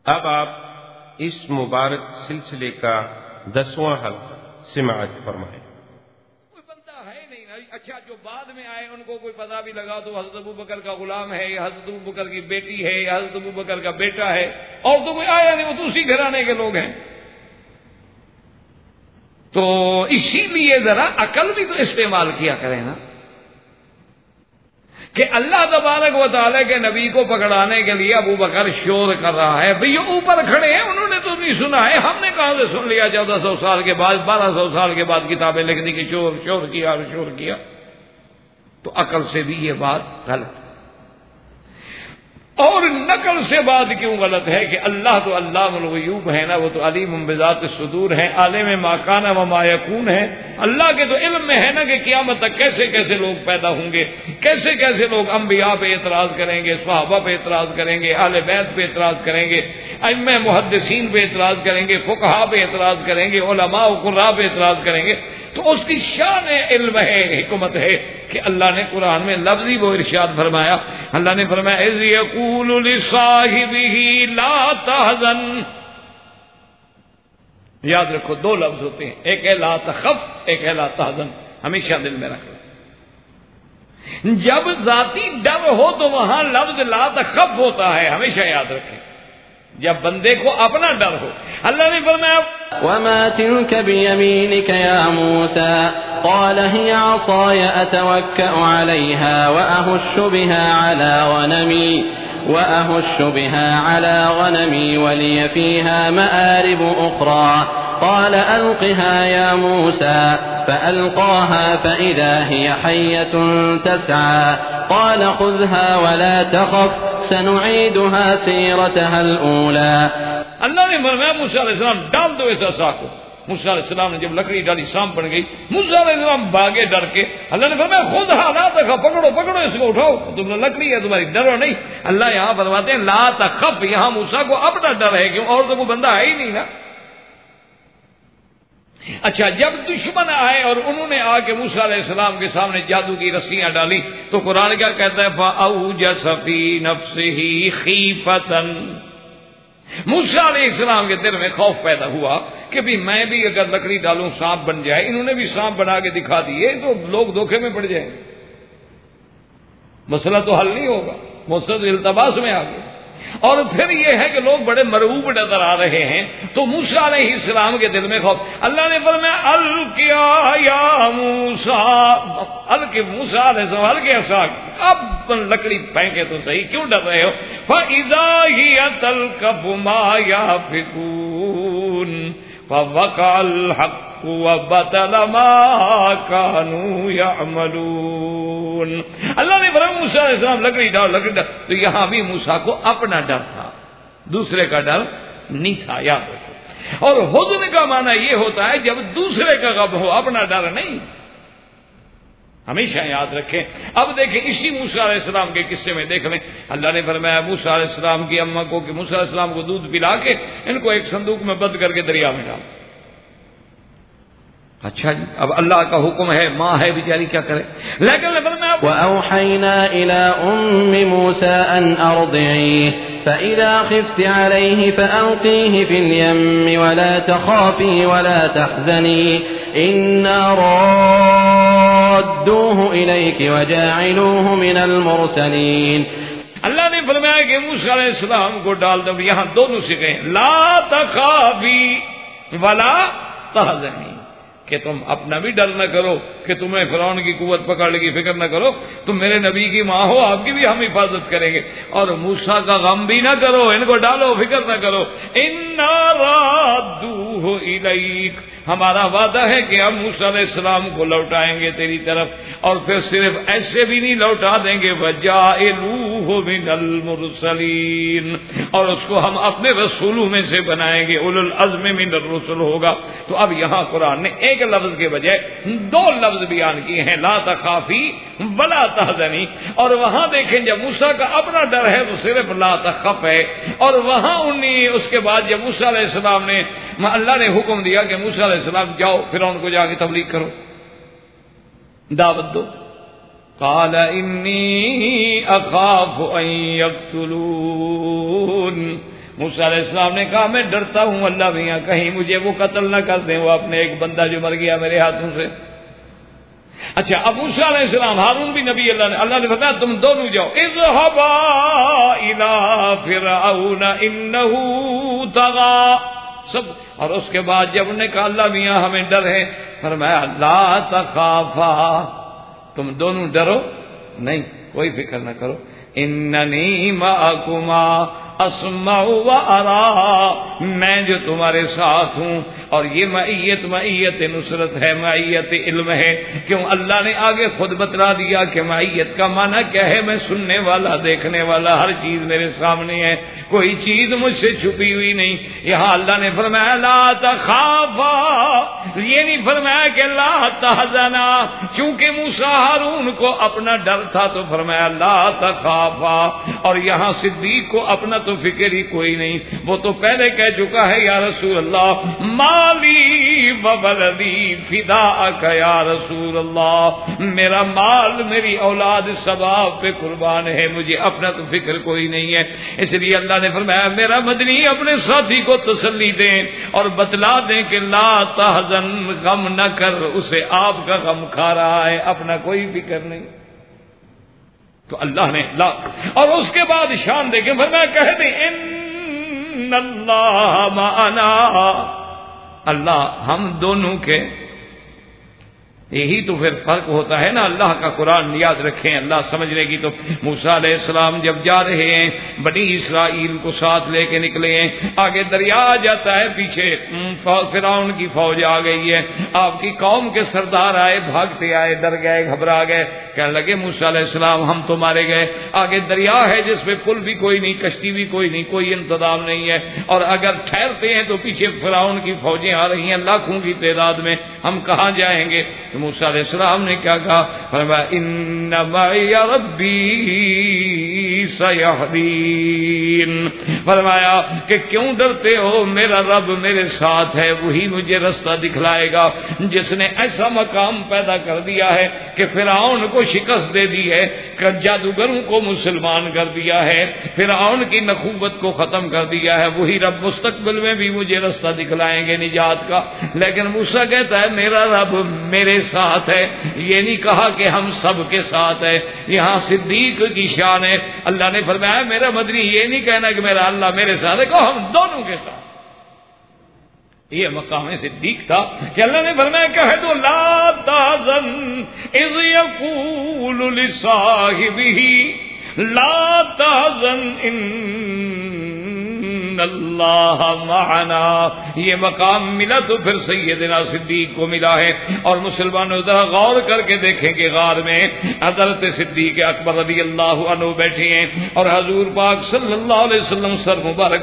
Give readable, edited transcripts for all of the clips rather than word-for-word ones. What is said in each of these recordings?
اب آپ اس مبارک سلسلے کا 10واں حلقہ سماعت فرمائیں۔ کوئی بندہ ہے نہیں نا، اچھا جو بعد میں آئے ان کو کوئی پتہ بھی لگا تو حضرت ابوبکر کا غلام ہے یا حضرت ابوبکر کی بیٹی ہے یا حضرت ابوبکر کا بیٹا ہے، اور تو کوئی آیا نہیں، وہ تو اسی گھرانے کے لوگ ہیں۔ تو اسی لیے ذرا عقل بھی تو استعمال کیا کریں نا، کہ اللہ تبارک و تعالیٰ کے نبی کو پکڑانے کے لیے ابو بکر شور کر رہا ہے، بھئی اوپر کھڑے ہیں، انہوں نے تو نہیں سنا ہے، ہم نے کہاں سے سن لیا 1400 سال کے بعد، 1200 سال کے بعد کتابیں لکھنے کی شور کیا، تو عقل سے بھی یہ بات غلط۔ اور نقل سے بات کیوں غلط ہے کہ اللہ تو علام الغیوب ہے نا، وہ تو علیم بذات الصدور ہے، عالم ما کان و ما یکون ہے۔ اللہ کے تو علم میں ہے نا کہ قیامت تک کیسے کیسے لوگ پیدا ہوں گے، کیسے کیسے لوگ انبیاء پہ اعتراض کریں گے، صحابہ پہ اعتراض کریں گے، اہل بیت پہ اعتراض کریں گے، ائمہ محدثین پہ اعتراض کریں گے، فقہاء پہ اعتراض کریں گے، علماء و قراء پہ اعتراض کریں گے۔ تو اس کی شان علم ہے، حکمت ہے کہ اللہ نے قرآن میں لفظی وہ ارشاد فرمایا، اللہ نے فرمایا اذ یقول لصاحبہ لا تحزن۔ یاد رکھو دو لفظ ہوتے ہیں، ایک ہے لا تخف، ایک ہے لا تحزن، ہمیشہ دل میں رکھو۔ جب ذاتی ڈر ہو تو وہاں لفظ لا تخف ہوتا ہے، ہمیشہ یاد رکھیں، جب بندے کو اپنا ڈر ہو۔ اللہ نے فرمایا وما تلك بيمينك يا موسى قال هي عصاي أتوكأ عليها وأهش بها على غنمي ولي فيها مآرب أخرى قال ألقها يا موسى فألقاها فإذا هي حية تسعى قال خذها ولا تخف سنعيدها سيرتها الأولى۔ اللہ نے فرمایا موسیٰ علیہ السلام ڈال دو اس عصا کو۔ موسیٰ علیہ السلام نے جب لکڑی ڈالی سانپ بن گئی، موسیٰ علیہ السلام بھاگے ڈر کے، اللہ نے فرمایا خذھا لا تخف، پکڑو اس کو، اٹھاؤ، تم نے لکڑی ہے تمہاری، ڈرو نہیں۔ اللہ یہاں فرماتے ہیں لا تخف، یہاں موسیٰ کو اپنا ڈر ہے، کیوں؟ اور تو وہ بندہ ہے ہی نہیں نا۔ اچھا جب دشمن آئے اور انہوں نے آ کے موسیٰ علیہ السلام کے سامنے جادو کی رسیاں ڈالی تو قرآن کیا کہتا ہے فَأَوْجَسَ فِي نَفْسِهِ خِيفَةً، موسیٰ علیہ السلام کے دل میں خوف پیدا ہوا کہ بھی میں بھی اگر لکڑی ڈالوں سانپ بن جائے، انہوں نے بھی سانپ بنا کے دکھا دیے تو لوگ دھوکے میں پڑ جائیں، مسئلہ تو حل نہیں ہوگا، مسئلہ تو التباس میں آ گیا۔ اور پھر یہ ہے کہ لوگ بڑے مرعوب نظر آ رہے ہیں، تو موسیٰ علیہ السلام کے دل میں خوف۔ اللہ نے فرمایا القیا یا موسیٰ، موسیٰ علیہ السلام القیا عصاک، اب لکڑی پھینکے تو صحیح، کیوں ڈر رہے ہو؟ فَإِذَا هِيَ تَلْقَفُ مَا يَأْفِكُونَ فَوَقَعَ الْحَقُّ وَبَطَلَ مَا كَانُوا يَعْمَلُونَ۔ اللہ نے فرمایا موسیٰ علیہ السلام لکڑی ڈال، تو یہاں بھی موسیٰ کو اپنا ڈر تھا، دوسرے کا ڈر نہیں تھا، یاد رکھو۔ اور حزن کا معنی یہ ہوتا ہے جب دوسرے کا غم ہو، اپنا ڈر نہیں، ہمیشہ یاد رکھیں۔ اب دیکھیں اسی موسیٰ علیہ السلام کے قصے میں دیکھ لیں، اللہ نے فرمایا موسیٰ علیہ السلام کی اماں کو کہ موسیٰ علیہ السلام کو دودھ پلا کے ان کو ایک صندوق میں بند کر کے دریا میں ڈال۔ اچھا جی، اب اللہ کا حکم ہے، ماں ہے بیچاری، کیا کرے؟ لیکن وَأَوْحَيْنَا إِلَىٰ أُمِّ مُوسَىٰ أَنْ أَرْضِعِيهِ فَإِذَا خِفْتِ عَلَيْهِ فَأَلْقِيهِ فِي الْيَمِّ وَلَا تَخَافِي وَلَا تَحْزَنِي إِنَّا رَادُّوهُ إِلَيْكِ وَجَاعِلُوهُ مِنَ الْمُرْسَلِينَ۔ اللہ نے فرمایا کہ موسیٰ علیہ السلام کو ڈال دو، یہاں دونوں سکھیں، لا تخافی ولا تحزنی، کہ تم اپنا بھی ڈر نہ کرو کہ تمہیں فرعون کی قوت پکڑ لے گی، فکر نہ کرو، تم میرے نبی کی ماں ہو، آپ کی بھی ہم حفاظت کریں گے، اور موسیٰ کا غم بھی نہ کرو، ان کو ڈالو، فکر نہ کرو، اِنَّا رَادُّوهُ إِلَيْكَ، ہمارا وعدہ ہے کہ ہم موسیٰ علیہ السلام کو لوٹائیں گے تیری طرف، اور پھر صرف ایسے بھی نہیں لوٹا دیں گے، وَجَاعِلُوهُ مِنَ الْمُرْسَلِينَ، اور اس کو ہم اپنے رسولوں میں سے بنائیں گے، اولو العزم من الرسل ہوگا۔ تو اب یہاں قرآن نے ایک لفظ کے بجائے دو لفظ بیان کیے ہیں، لا تخافی ولا تحزنی، اور وہاں دیکھیں جب موسیٰ کا اپنا ڈر ہے تو صرف لا تخف ہے، اور وہاں اس کے بعد جب موسیٰ علیہ السلام نے، اللہ نے حکم دیا کہ موسیٰ علیہ السلام جاؤ فرعون کو جا کے تبلیغ کرو، دعوت دو، قال انی اخاف ان یقتلون، موسیٰ علیہ السلام نے کہا میں ڈرتا ہوں اللہ میاں کہیں مجھے وہ قتل نہ کر دیں، وہ اپنے ایک بندہ جو مر گیا میرے ہاتھوں سے۔ اچھا اب موسیٰ علیہ السلام، ہارون بھی نبی اللہ نے فرمایا تم دونوں جاؤ، اذهبا الى فرعون انه طغى، سب۔ اور اس کے بعد جب انہوں نے کہا اللہ میاں ہمیں ڈر ہے، فرمایا لا تخافا، تم دونوں ڈرو نہیں، کوئی فکر نہ کرو، اننی معکما اسمع و ارا، میں جو تمہارے ساتھ ہوں۔ اور یہ معیت نصرت ہے، معیت علم ہے، کیوں اللہ نے آگے خود بتلا دیا کہ معیت کا معنی کیا ہے، میں سننے والا دیکھنے والا، ہر چیز میرے سامنے ہے، کوئی چیز مجھ سے چھپی ہوئی نہیں۔ یہاں اللہ نے فرمایا لا تخافا، یہ نہیں فرمایا کہ لا تحزنا، چونکہ موسیٰ ہارون کو اپنا ڈر تھا تو فرمایا لا تخافا، اور یہاں صدیق کو اپنا تو فکر ہی کوئی نہیں، وہ تو پہلے کہہ چکا ہے یا رسول اللہ مالی وولدی فداک یا رسول اللہ، میرا مال میری اولاد ثواب پہ قربان ہے، مجھے اپنا تو فکر کوئی نہیں ہے۔ اس لیے اللہ نے فرمایا میرا مدنی اپنے ساتھی کو تسلی دیں اور بتلا دیں کہ لا تحزن، غم نہ کر، اسے آپ کا غم کھا رہا ہے، اپنا کوئی فکر نہیں۔ تو اللہ نے لا، اور اس کے بعد شان دے کے فرمایا کہہ دیں ان اللہ معنا، اللہ ہم دونوں کے، یہی تو پھر فرق ہوتا ہے نا، اللہ کا قرآن یاد رکھیں، اللہ سمجھنے کی۔ تو موسیٰ علیہ السلام جب جا رہے ہیں، بنی اسرائیل کو ساتھ لے کے نکلے ہیں، آگے دریا آ جاتا ہے، پیچھے فرعون کی فوج آ گئی ہے، آپ کی قوم کے سردار آئے، بھاگتے آئے، ڈر گئے، گھبرا گئے، کہنے لگے موسیٰ علیہ السلام ہم تو مارے گئے، آگے دریا ہے جس پہ پل بھی کوئی نہیں، کشتی بھی کوئی نہیں، کوئی انتظام نہیں ہے، اور اگر ٹھہرتے ہیں تو پیچھے فرعون کی فوجیں آ رہی ہیں لاکھوں کی تعداد میں، ہم کہاں جائیں گے؟ موسیٰ علیہ السلام نے کیا کہا؟ فرمایا ان معی ربی سیہدین، فرمایا کہ کیوں ڈرتے ہو، میرا رب میرے ساتھ ہے، وہی مجھے رستہ دکھلائے گا، جس نے ایسا مقام پیدا کر دیا ہے کہ فرعون کو شکست دے دی ہے، کہ جادوگروں کو مسلمان کر دیا ہے، فرعون کی نخوت کو ختم کر دیا ہے، وہی رب مستقبل میں بھی مجھے رستہ دکھلائیں گے نجات کا۔ لیکن موسیٰ کہتا ہے میرا رب میرے ساتھ ہے، یہ نہیں کہا کہ ہم سب کے ساتھ ہے، یہاں صدیق کی شان ہے۔ اللہ نے فرمایا میرا مدنی یہ نہیں کہنا کہ میرا اللہ میرے ساتھ ہے، کہو ہم دونوں کے ساتھ۔ یہ مقام صدیق تھا کہ اللہ نے فرمایا کہہ دو لا تحزن اذ یقول لصاحبہ لا تحزن ان اللہ معنا، یہ مقام ملا تو پھر سیدنا صدیق کو ملا ہے۔ اور مسلمانوں ذرا غور کر کے دیکھیں کہ غار میں حضرت صدیق اکبر رضی اللہ عنہ بیٹھے ہیں اور حضور پاک صلی اللہ علیہ وسلم سر مبارک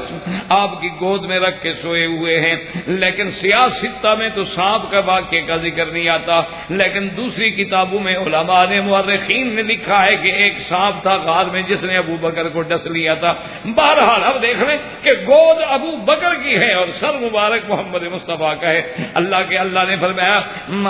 آپ کی گود میں رکھ کے سوئے ہوئے ہیں، لیکن سیاستہ میں تو سانپ کا واقعے کا ذکر نہیں آتا، لیکن دوسری کتابوں میں علماء نے مورخین نے لکھا ہے کہ ایک سانپ تھا غار میں جس نے ابو بکر کو ڈس لیا تھا۔ بہرحال اب دیکھ لیں کہ گود ابو بکر کی ہے اور سر مبارک محمد مصطفیٰ کا ہے۔ اللہ نے فرمایا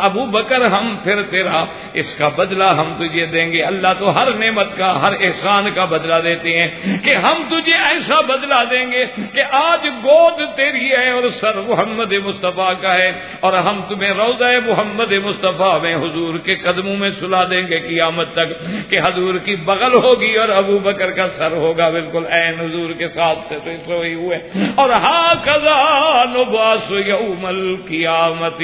ابو بکر ہم پھر تیرا اس کا بدلہ ہم تجھے دیں گے۔ اللہ تو ہر نعمت کا، ہر احسان کا بدلہ دیتے ہیں کہ ہم تجھے ایسا بدلہ دیں گے کہ آج گود تیری ہے اور سر محمد مصطفیٰ کا ہے، اور ہم تمہیں روضہ محمد مصطفیٰ میں حضور کے قدموں میں سلا دیں گے قیامت تک، کہ حضور کی بغل ہوگی اور ابو بکر کا سر ہوگا بالکل عین حضور کے ساتھ سے سوئے ہوئے۔ اور ہاکذا نبعث یوم القیامت،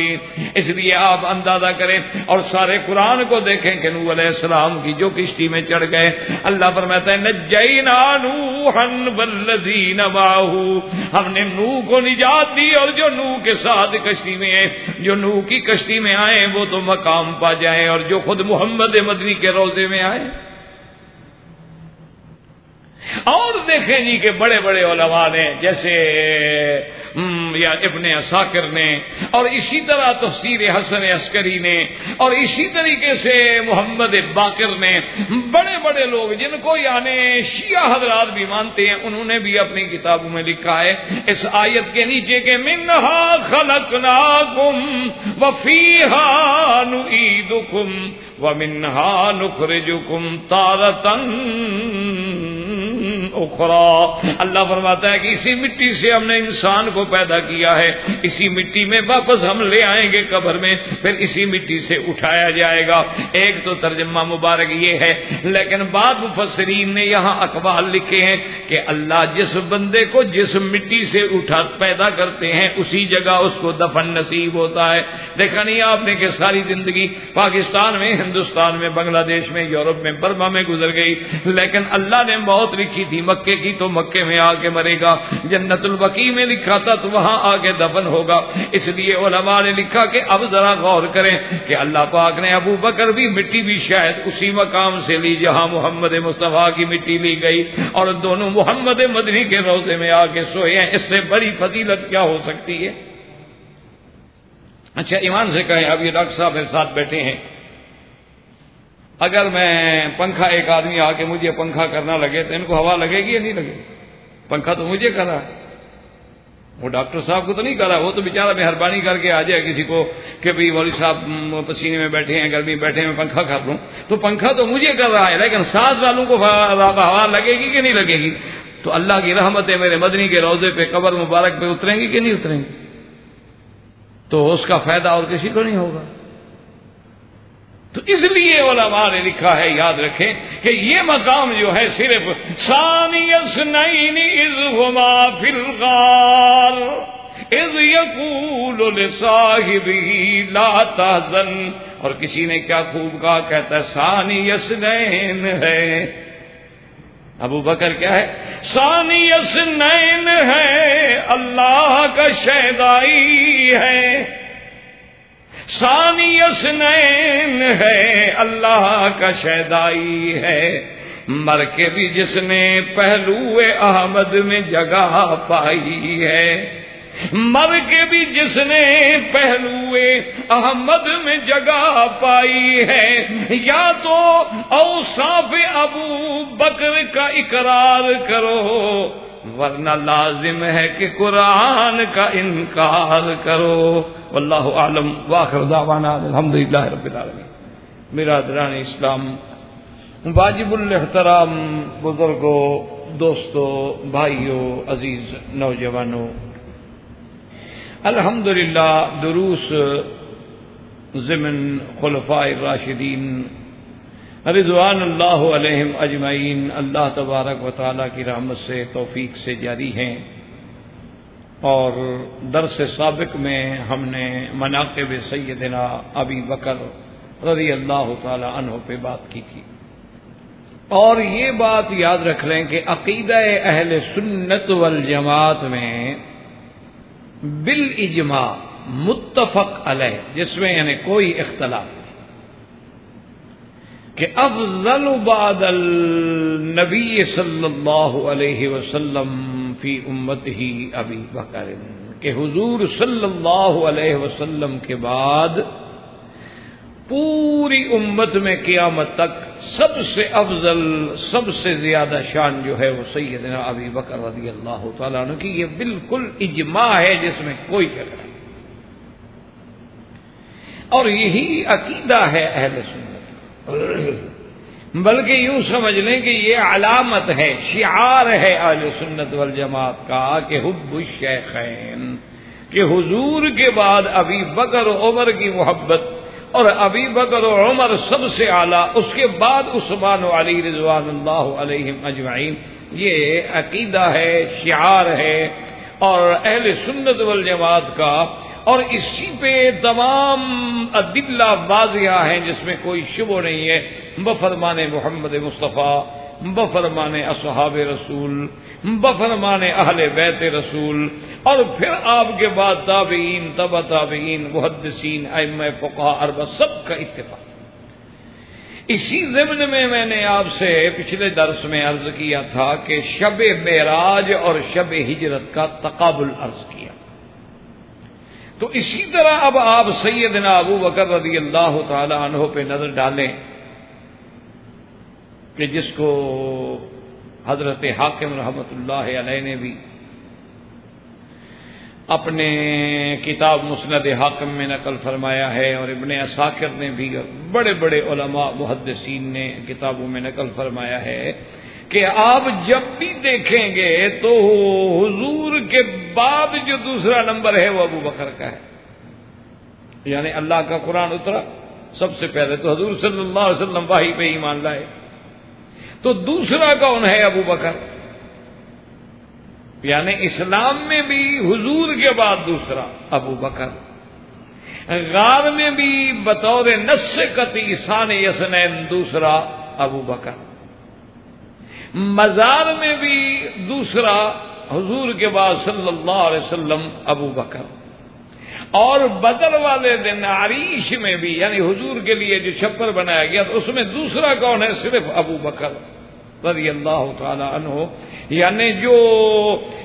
اس لیے آپ اندازہ کریں اور سارے قرآن کو دیکھیں کہ نوح علیہ السلام کی جو کشتی میں چڑھ گئے، اللہ فرماتا ہے نجینا نوحا والذین معہ، ہم نے نوح کو نجات دی اور جو نوح کے ساتھ کشتی میں ہیں، جو نوح کی کشتی میں آئے وہ تو مقام پا جائیں، اور جو خود محمد مدنی کے روضے میں آئے۔ اور دیکھیں جی کہ بڑے بڑے علماء نے جیسے یا ابن عساکر نے، اور اسی طرح تفسیر حسن عسکری نے، اور اسی طریقے سے محمد باقر نے، بڑے بڑے لوگ جن کو یعنی شیعہ حضرات بھی مانتے ہیں، انہوں نے بھی اپنی کتابوں میں لکھا ہے اس آیت کے نیچے کہ منہا خلقناکم وفیہا نعیدکم ومنہا نخرجکم تارۃ اخرى. اللہ فرماتا ہے کہ اسی مٹی سے ہم نے انسان کو پیدا کیا ہے, اسی مٹی میں واپس ہم لے آئیں گے قبر میں, پھر اسی مٹی سے اٹھایا جائے گا. ایک تو ترجمہ مبارک یہ ہے, لیکن بعض مفسرین نے یہاں اقوال لکھے ہیں کہ اللہ جس بندے کو جس مٹی سے اٹھا پیدا کرتے ہیں اسی جگہ اس کو دفن نصیب ہوتا ہے. دیکھا نہیں آپ نے کہ ساری زندگی پاکستان میں, ہندوستان میں, بنگلہ دیش میں, یورپ میں, برما میں گزر گئی, لیکن اللہ نے موت لکھی تھی مکے کی تو مکے میں آ کے مرے گا, جنت البقیع میں لکھا تھا تو وہاں آ کے دفن ہوگا. اس لیے علماء نے لکھا کہ اب ذرا غور کریں کہ اللہ پاک نے ابو بکر بھی مٹی بھی شاید اسی مقام سے لی جہاں محمد مصطفیٰ کی مٹی لی گئی, اور دونوں محمد مدنی کے روضے میں آ کے سوئے ہیں. اس سے بڑی فضیلت کیا ہو سکتی ہے؟ اچھا ایمان سے کہیں, اب یہ ڈاکٹر صاحب میرے ساتھ بیٹھے ہیں, اگر میں پنکھا, ایک آدمی آ کے مجھے پنکھا کرنا لگے تو ان کو ہوا لگے گی یا نہیں لگے گی؟ پنکھا تو مجھے کر رہا ہے, وہ ڈاکٹر صاحب کو تو نہیں کر رہا. وہ تو بیچارہ مہربانی کر کے آ جائے کسی کو کہ بھائی مولوی صاحب پسینے میں بیٹھے ہیں, گرمی بیٹھے ہیں, میں پنکھا کر لوں, تو پنکھا تو مجھے کر رہا ہے, لیکن سانس والوں کو ہوا لگے گی کہ نہیں لگے گی؟ تو اللہ کی رحمتیں میرے مدنی کے روضے پہ, قبر مبارک پہ اتریں گی کہ نہیں اتریں گی؟ تو اس کا فائدہ اور کسی کو نہیں ہوگا. تو اس لیے علماء نے لکھا ہے, یاد رکھیں کہ یہ مقام جو ہے صرف ثانی اثنین اذ ہما فی الغار اذ یقول لصاحبہ لا تحزن, اور کسی نے کیا خوب کہا, کہتا ہے ثانی اثنین ہے. ابو بکر کیا ہے؟ ثانی اثنین ہے, اللہ کا شہدائی ہے. ثانی اثنین ہے, اللہ کا شہدائی ہے. مر کے بھی جس نے پہلو احمد میں جگہ پائی ہے, مر کے بھی جس نے پہلو احمد میں جگہ پائی ہے. یا تو اوصاف ابو بکر کا اقرار کرو, ورنہ لازم ہے کہ قرآن کا انکار کرو. واللہ اعلم واخر دعوانا الحمدللہ رب العالمین. برادران اسلام, واجب الاحترام بزرگوں, دوستوں, بھائیوں, عزیز نوجوانوں, الحمدللہ دروس ضمن خلفاء الراشدین رضوان اللہ علیہم اجمعین اللہ تبارک و تعالیٰ کی رحمت سے, توفیق سے جاری ہیں. اور درس سابق میں ہم نے مناقب سیدنا ابی بکر رضی اللہ تعالی عنہ پہ بات کی تھی, اور یہ بات یاد رکھ لیں کہ عقیدہ اہل سنت والجماعت میں بالاجماع متفق علیہ, جس میں یعنی کوئی اختلاف کہ افضل بعد النبی صلی اللہ علیہ وسلم فی امتہ ابی بکر, کہ حضور صلی اللہ علیہ وسلم کے بعد پوری امت میں قیامت تک سب سے افضل, سب سے زیادہ شان جو ہے وہ سیدنا ابی بکر رضی اللہ تعالیٰ عنہ کی. یہ بالکل اجماع ہے جس میں کوئی شک نہیں, اور یہی عقیدہ ہے اہل سنت. بلکہ یوں سمجھ لیں کہ یہ علامت ہے, شعار ہے اہل سنت والجماعت کا کہ حب الشیخین, کہ حضور کے بعد ابی بکر و عمر کی محبت, اور ابی بکر و عمر سب سے اعلیٰ, اس کے بعد عثمان و علی رضوان اللہ علیہم اجمعین. یہ عقیدہ ہے, شعار ہے, اور اہل سنت والجماعت کا, اور اسی پہ تمام ادلہ واضح ہیں جس میں کوئی شبہ نہیں ہے. بفرمان محمد مصطفیٰ, بفرمان اصحاب رسول, بفرمان اہل بیت رسول, اور پھر آپ کے بعد تابعین, تبع تابعین, محدثین, ائمہ فقہاء اربعہ, سب کا اتفاق. اسی ضمن میں میں نے آپ سے پچھلے درس میں عرض کیا تھا کہ شب معراج اور شب ہجرت کا تقابل عرض کیا. تو اسی طرح اب آپ سیدنا ابو بکر رضی اللہ تعالی عنہ پہ نظر ڈالیں کہ جس کو حضرت حاکم رحمۃ اللہ علیہ نے بھی اپنے کتاب مسند حاکم میں نقل فرمایا ہے, اور ابن عساکر نے بھی, بڑے بڑے علماء محدثین نے کتابوں میں نقل فرمایا ہے کہ آپ جب بھی دیکھیں گے تو حضور کے بعد جو دوسرا نمبر ہے وہ ابو بکر کا ہے. یعنی اللہ کا قرآن اترا سب سے پہلے تو حضور صلی اللہ علیہ وسلم وحی پہ ایمان لائے, تو دوسرا کون ہے؟ ابو بکر. یعنی اسلام میں بھی حضور کے بعد دوسرا ابو بکر, غار میں بھی بطور نص قطعی ثانی یسنین دوسرا ابو بکر, مزار میں بھی دوسرا حضور کے بعد صلی اللہ علیہ وسلم ابو بکر, اور بدر والے دن عریش میں بھی یعنی حضور کے لیے جو چھپر بنایا گیا تو اس میں دوسرا کون ہے؟ صرف ابو بکر رضی اللہ تعالی عنہ. یعنی جو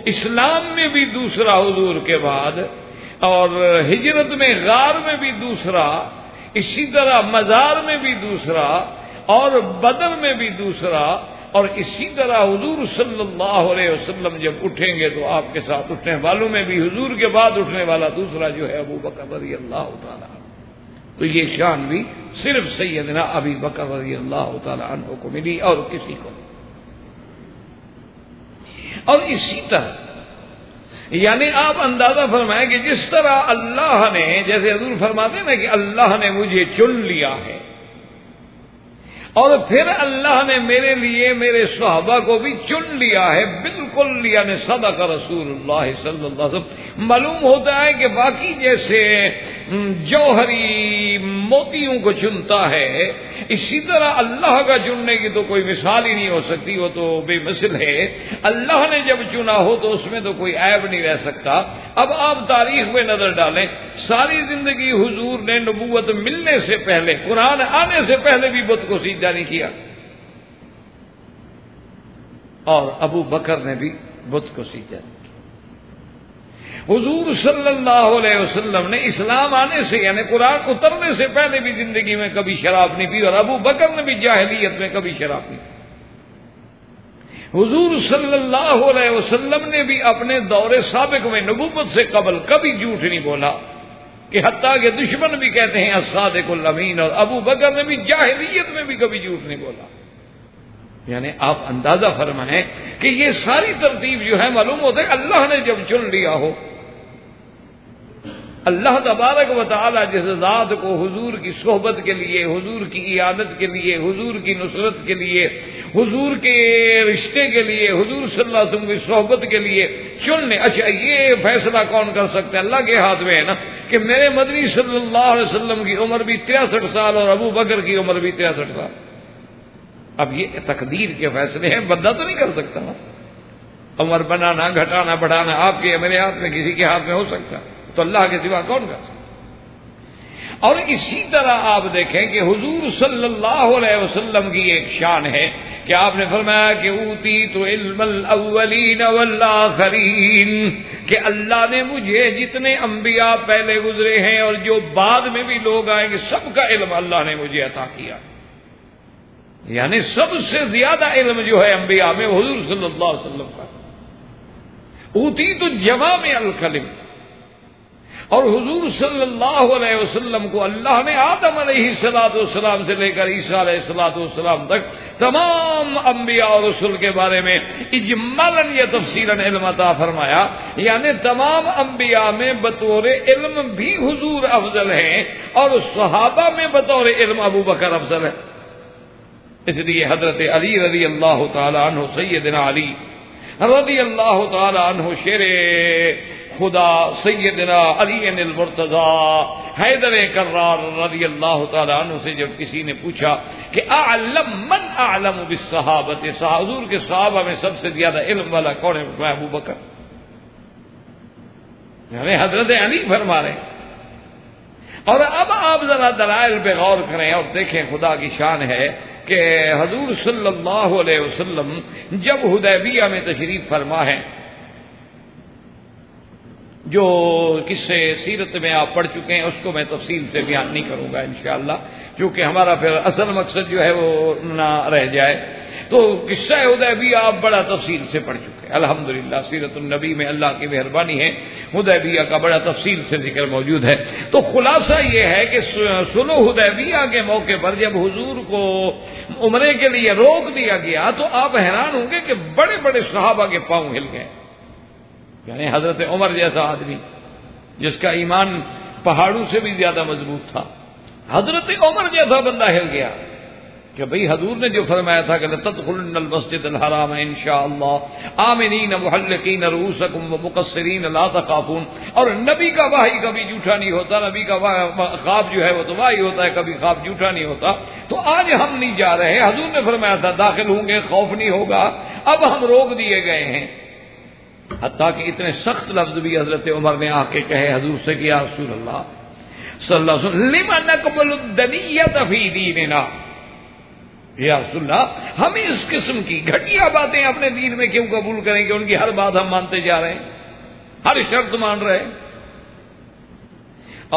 اسلام میں بھی دوسرا حضور کے بعد, اور ہجرت میں غار میں بھی دوسرا, اسی طرح مزار میں بھی دوسرا, اور بدر میں بھی دوسرا, اور اسی طرح حضور صلی اللہ علیہ وسلم جب اٹھیں گے تو آپ کے ساتھ اٹھنے والوں میں بھی حضور کے بعد اٹھنے والا دوسرا جو ہے ابو بکر رضی اللہ تعالی عنہ. تو یہ شان بھی صرف سیدنا ابی بکر رضی اللہ تعالی عنہ کو ملی اور کسی کو. اور اسی طرح یعنی آپ اندازہ فرمائیں کہ جس طرح اللہ نے, جیسے حضور فرماتے ہیں نا کہ اللہ نے مجھے چن لیا ہے, اور پھر اللہ نے میرے لیے میرے صحابہ کو بھی چن لیا ہے بالکل, یعنی صدق رسول اللہ صلی اللہ علیہ وسلم. معلوم ہوتا ہے کہ باقی جیسے جوہری موتیوں کو چنتا ہے, اسی طرح اللہ کا چننے کی تو کوئی مثال ہی نہیں ہو سکتی, وہ تو بے مثل ہے. اللہ نے جب چنا ہو تو اس میں تو کوئی عیب نہیں رہ سکتا. اب آپ تاریخ میں نظر ڈالیں, ساری زندگی حضور نے نبوت ملنے سے پہلے, قرآن آنے سے پہلے بھی بت کو سجدہ نہیں کیا, اور ابو بکر نے بھی بت کو سجدہ نہیں کیا. حضور صلی اللہ علیہ وسلم نے اسلام آنے سے یعنی قرآن اترنے سے پہلے بھی زندگی میں کبھی شراب نہیں پی, اور ابو بکر نے بھی جاہلیت میں کبھی شراب نہیں پی. حضور صلی اللہ علیہ وسلم نے بھی اپنے دور سابق میں نبوت سے قبل کبھی جھوٹ نہیں بولا, کہ حتیٰ کہ دشمن بھی کہتے ہیں الصادق الامین, اور ابو بکر نے بھی جاہلیت میں بھی کبھی جھوٹ نہیں بولا. یعنی آپ اندازہ فرمائیں کہ یہ ساری ترتیب جو ہے معلوم ہوتا ہے اللہ نے جب چن لیا ہو. اللہ تبارک و تعالی جس ذات کو حضور کی صحبت کے لیے, حضور کی عیادت کے لیے, حضور کی نصرت کے لیے, حضور کے رشتے کے لیے, حضور صلی اللہ علیہ وسلم کی صحبت کے لیے چن لے. اچھا یہ فیصلہ کون کر سکتا ہے؟ اللہ کے ہاتھ میں ہے نا, کہ میرے مدنی صلی اللہ علیہ وسلم کی عمر بھی 63 سال اور ابو بکر کی عمر بھی 63 سال. اب یہ تقدیر کے فیصلے ہیں, بندہ تو نہیں کر سکتا نا. عمر بنانا, گھٹانا, بڑھانا آپ کے میرے ہاتھ میں, کسی کے ہاتھ میں ہو سکتا, تو اللہ کے سوا کون کر سکتا. اور اسی طرح آپ دیکھیں کہ حضور صلی اللہ علیہ وسلم کی ایک شان ہے کہ آپ نے فرمایا کہ اوتیت علم الاولین والآخرین, کہ اللہ نے مجھے جتنے انبیاء پہلے گزرے ہیں اور جو بعد میں بھی لوگ آئیں گے سب کا علم اللہ نے مجھے عطا کیا. یعنی سب سے زیادہ علم جو ہے انبیاء میں حضور صلی اللہ علیہ وسلم کا. اوتیت جوامع الکلم, اور حضور صلی اللہ علیہ وسلم کو اللہ نے آدم علیہ السلام سے لے کر عیسیٰ علیہ السلام تک تمام انبیاء اور رسل کے بارے میں اجمالاً یا تفصیلاً علم عطا فرمایا. یعنی تمام انبیاء میں بطور علم بھی حضور افضل ہیں, اور صحابہ میں بطور علم ابو بکر افضل ہے. اس لیے حضرت علی رضی اللہ تعالی عنہ, سیدنا علی رضی اللہ تعالی عنہ شیر خدا سیدنا علی المرتضی حیدر کرار رضی اللہ تعالی عنہ سے جب کسی نے پوچھا کہ اعلم من اعلم بالصحابۃ, حضور کے صحابہ میں سب سے زیادہ علم والا کون ہے؟ ابو بکر. یعنی حضرت علی فرما رہے ہیں. اور اب آپ ذرا دلائل پہ غور کریں اور دیکھیں, خدا کی شان ہے کہ حضور صلی اللہ علیہ وسلم جب حدیبیہ میں تشریف فرما ہے, جو قصے سیرت میں آپ پڑھ چکے ہیں اس کو میں تفصیل سے بیان نہیں کروں گا انشاءاللہ, کیونکہ ہمارا پھر اصل مقصد جو ہے وہ نہ رہ جائے. تو قصہ حدیبیہ آپ بڑا تفصیل سے پڑھ چکے ہیں الحمدللہ. سیرت النبی میں اللہ کی مہربانی ہے حدیبیہ کا بڑا تفصیل سے ذکر موجود ہے. تو خلاصہ یہ ہے کہ صلح حدیبیہ کے موقع پر جب حضور کو عمرے کے لیے روک دیا گیا تو آپ حیران ہوں گے کہ بڑے بڑے صحابہ کے پاؤں ہل گئے. یعنی حضرت عمر جیسا آدمی جس کا ایمان پہاڑوں سے بھی زیادہ مضبوط تھا، حضرت عمر جیسا بندہ ہل گیا کہ بھئی حضور نے جو فرمایا تھا کہ لَتَدْخُلُنَّ الْمَسْجِدَ الْحَرَامَ إِن شَاءَ اللَّهُ آمِنِينَ مُحَلِّقِينَ رُؤُوسَكُمْ وَمُقَصِّرِينَ لَا تَخَافُونَ. اور نبی کا وحی کبھی جھوٹا نہیں ہوتا، نبی کا خواب جو ہے وہ تو وحی ہوتا ہے، کبھی خواب جھوٹا نہیں ہوتا. تو آج ہم نہیں جا رہے، حضور نے فرمایا تھا داخل ہوں گے خوف نہیں ہوگا، اب ہم روک دیے گئے ہیں. حتیٰ کہ اتنے سخت لفظ بھی حضرت عمر نے آ کے کہے حضور سے کہ یا رسول اللہ صلی اللہ علیہ وسلم لِمَ نَقْبَلُ الدَّنِيَّةَ فِي دِينِنَا. یا رسول اللہ ہم اس قسم کی گھٹیا باتیں اپنے دین میں کیوں قبول کریں کہ ان کی ہر بات ہم مانتے جا رہے ہیں، ہر شرط مان رہے ہیں.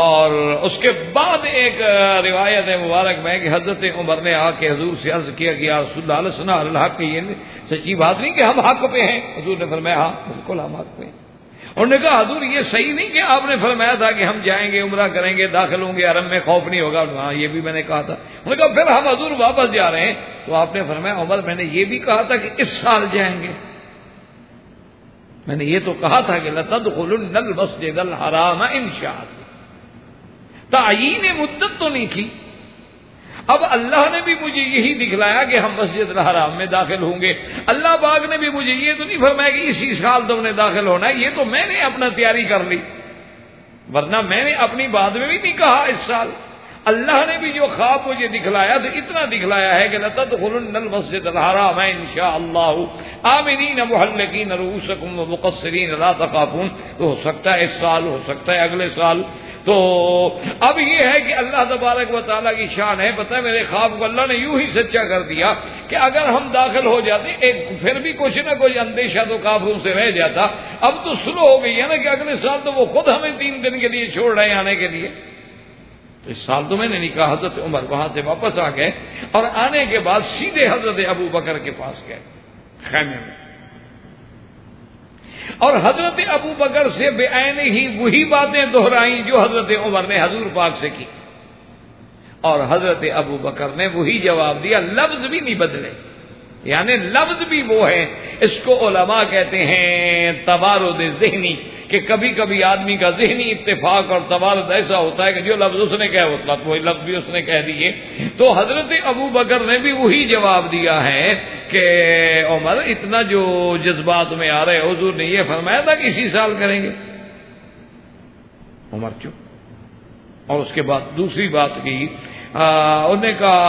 اور اس کے بعد ایک روایت مبارک میں کہ حضرت عمر نے آ کے حضور سے عرض کیا کہ یا رسول اللہ لسنا علی الحق، یہ سچی بات نہیں کہ ہم حق پہ ہیں؟ حضور نے فرمایا ہاں بالکل ہم حق پہ ہیں. انہوں نے کہا حضور یہ صحیح نہیں کہ آپ نے فرمایا تھا کہ ہم جائیں گے عمرہ کریں گے داخل ہوں گے حرم میں خوف نہیں ہوگا؟ ہاں یہ بھی میں نے کہا تھا. انہوں نے کہا پھر ہم حضور واپس جا رہے ہیں. تو آپ نے فرمایا عمر میں نے یہ بھی کہا تھا کہ اس سال جائیں گے، میں نے یہ تو کہا تھا کہ لَتَدْخُلُنَّ الْمَسْجِدَ الْحَرَامَ إِن شَاءَ اللَّهُ. تعیین مدت تو نہیں کی. اب اللہ نے بھی مجھے یہی دکھلایا کہ ہم مسجد الحرام میں داخل ہوں گے. اللہ پاک نے بھی مجھے یہ تو نہیں فرمایا کہ اسی سال تم نے داخل ہونا ہے، یہ تو میں نے اپنا تیاری کر لی، ورنہ میں نے اپنی بات میں بھی نہیں کہا اس سال. اللہ نے بھی جو خواب مجھے دکھلایا تو اتنا دکھلایا ہے کہ لَتَدْخُلُنَّ الْمَسْجِدَ الْحَرَامَ إِن شَاءَ اللَّهُ آمِنِينَ مُحَلِّقِينَ رُؤُوسَكُمْ وَمُقَصِّرِينَ لَا تَخَافُونَ. تو ہو سکتا ہے اس سال، ہو سکتا ہے اگلے سال. تو اب یہ ہے کہ اللہ تبارک و تعالیٰ کی شان ہے. پتہ ہے میرے خواب کو اللہ نے یوں ہی سچا کر دیا کہ اگر ہم داخل ہو جاتے ایک پھر بھی کچھ نہ کچھ اندیشہ تو کافروں سے رہ جاتا. اب تو سلو ہو گئی ہے نا کہ اگلے سال تو وہ خود ہمیں 3 دن کے لیے چھوڑ رہے ہیں آنے کے لیے. تو اس سال تو میں نے نہیں کہا. حضرت عمر وہاں سے واپس آ گئے اور آنے کے بعد سیدھے حضرت ابو بکر کے پاس گئے خیمے میں، اور حضرت ابو بکر سے بے عین ہی وہی باتیں دہرائیں جو حضرت عمر نے حضور پاک سے کی، اور حضرت ابو بکر نے وہی جواب دیا، لفظ بھی نہیں بدلے. یعنی لفظ بھی وہ ہے، اس کو علماء کہتے ہیں تبارد ذہنی، کہ کبھی کبھی آدمی کا ذہنی اتفاق اور تبارد ایسا ہوتا ہے کہ جو لفظ اس نے کہا وہی لفظ بھی اس نے کہہ دیے. تو حضرت ابو بکر نے بھی وہی جواب دیا ہے کہ عمر اتنا جو جذبات میں آ رہے، حضور نے یہ فرمایا تھا کہ اسی سال کریں گے. عمر چپ. اور اس کے بعد دوسری بات کی، انہوں نے کہا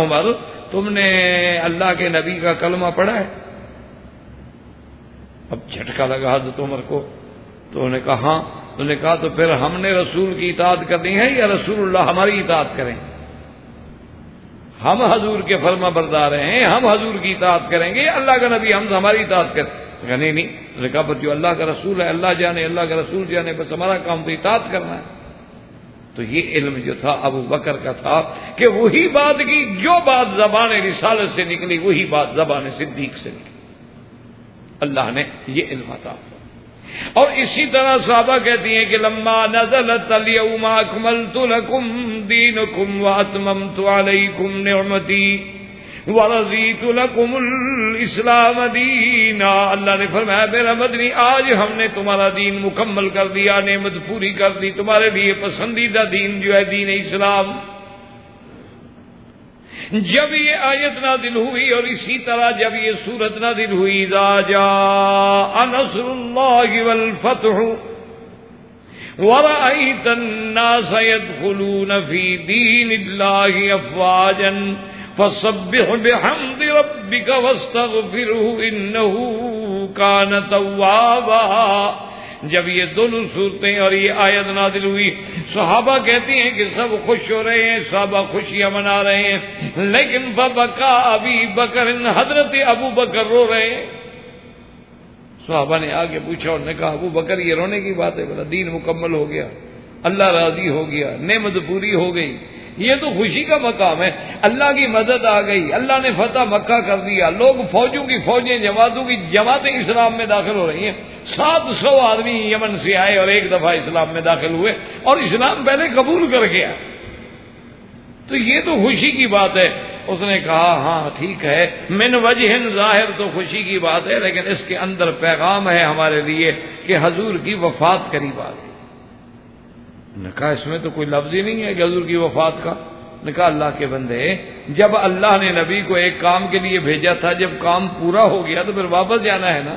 عمر تم نے اللہ کے نبی کا کلمہ پڑھا ہے؟ اب جھٹکا لگا حضرت عمر کو. تو انہوں نے کہا ہاں. انہوں نے کہا تو پھر ہم نے رسول کی اطاعت کرنی ہے یا رسول اللہ ہماری اطاعت کریں؟ ہم حضور کے فرما بردار ہیں، ہم حضور کی اطاعت کریں گے یا اللہ کا نبی ہم ہماری اطاعت کریں؟ نہیں نہیں. انہوں نے کہا بس جو اللہ کا رسول ہے اللہ جانے، اللہ کا رسول جانے، بس ہمارا کام تو اطاعت کرنا ہے. تو یہ علم جو تھا ابو بکر کا تھا کہ وہی بات کی جو بات زبان رسالت سے نکلی وہی بات زبان صدیق سے نکلی. اللہ نے یہ علم عطا کیا. اور اسی طرح صحابہ کہتی ہیں کہ لما نزلت الیوم اکملت لکم دینکم واتممت علیکم نعمتی ورضیت لکم الاسلام دینا. اللہ نے فرمایا میرا مدنی آج ہم نے تمہارا دین مکمل کر دیا، نعمت پوری کر دی، تمہارے لیے پسندیدہ دین جو ہے دین اسلام. جب یہ آیت نازل ہوئی اور اسی طرح جب یہ سورت نازل ہوئی اذا جاء نصر اللہ والفتح ورأيت الناس يدخلون في دين الله أفواجا فسبح بحمد ربك واستغفره إنه كان توابا. جب یہ دونوں صورتیں اور یہ آیت نازل ہوئی صحابہ کہتی ہیں کہ سب خوش ہو رہے ہیں، صحابہ خوشیاں منا رہے ہیں، لیکن فبکا ابی بکر، حضرت ابو بکر رو رہے ہیں. صحابہ نے آگے پوچھا اور نے کہا ابو بکر یہ رونے کی بات ہے؟ بولا دین مکمل ہو گیا، اللہ راضی ہو گیا، نعمت پوری ہو گئی، یہ تو خوشی کا مقام ہے. اللہ کی مدد آ گئی, اللہ نے فتح مکہ کر دیا, لوگ فوجوں کی فوجیں, جماعتوں کی جماعتیں اسلام میں داخل ہو رہی ہیں. 700 آدمی یمن سے آئے اور ایک دفعہ اسلام میں داخل ہوئے, اور اسلام پہلے قبول کر گیا. تو یہ تو خوشی کی بات ہے. اس نے کہا ہاں ٹھیک ہے, من وجہ ظاہر تو خوشی کی بات ہے, لیکن اس کے اندر پیغام ہے ہمارے لیے کہ حضور کی وفات قریب آ گئی. نے کہا اس میں تو کوئی لفظ ہی نہیں ہے کہ حضور کی وفات کا. نے کہا اللہ کے بندے, جب اللہ نے نبی کو ایک کام کے لیے بھیجا تھا, جب کام پورا ہو گیا تو پھر واپس جانا ہے نا.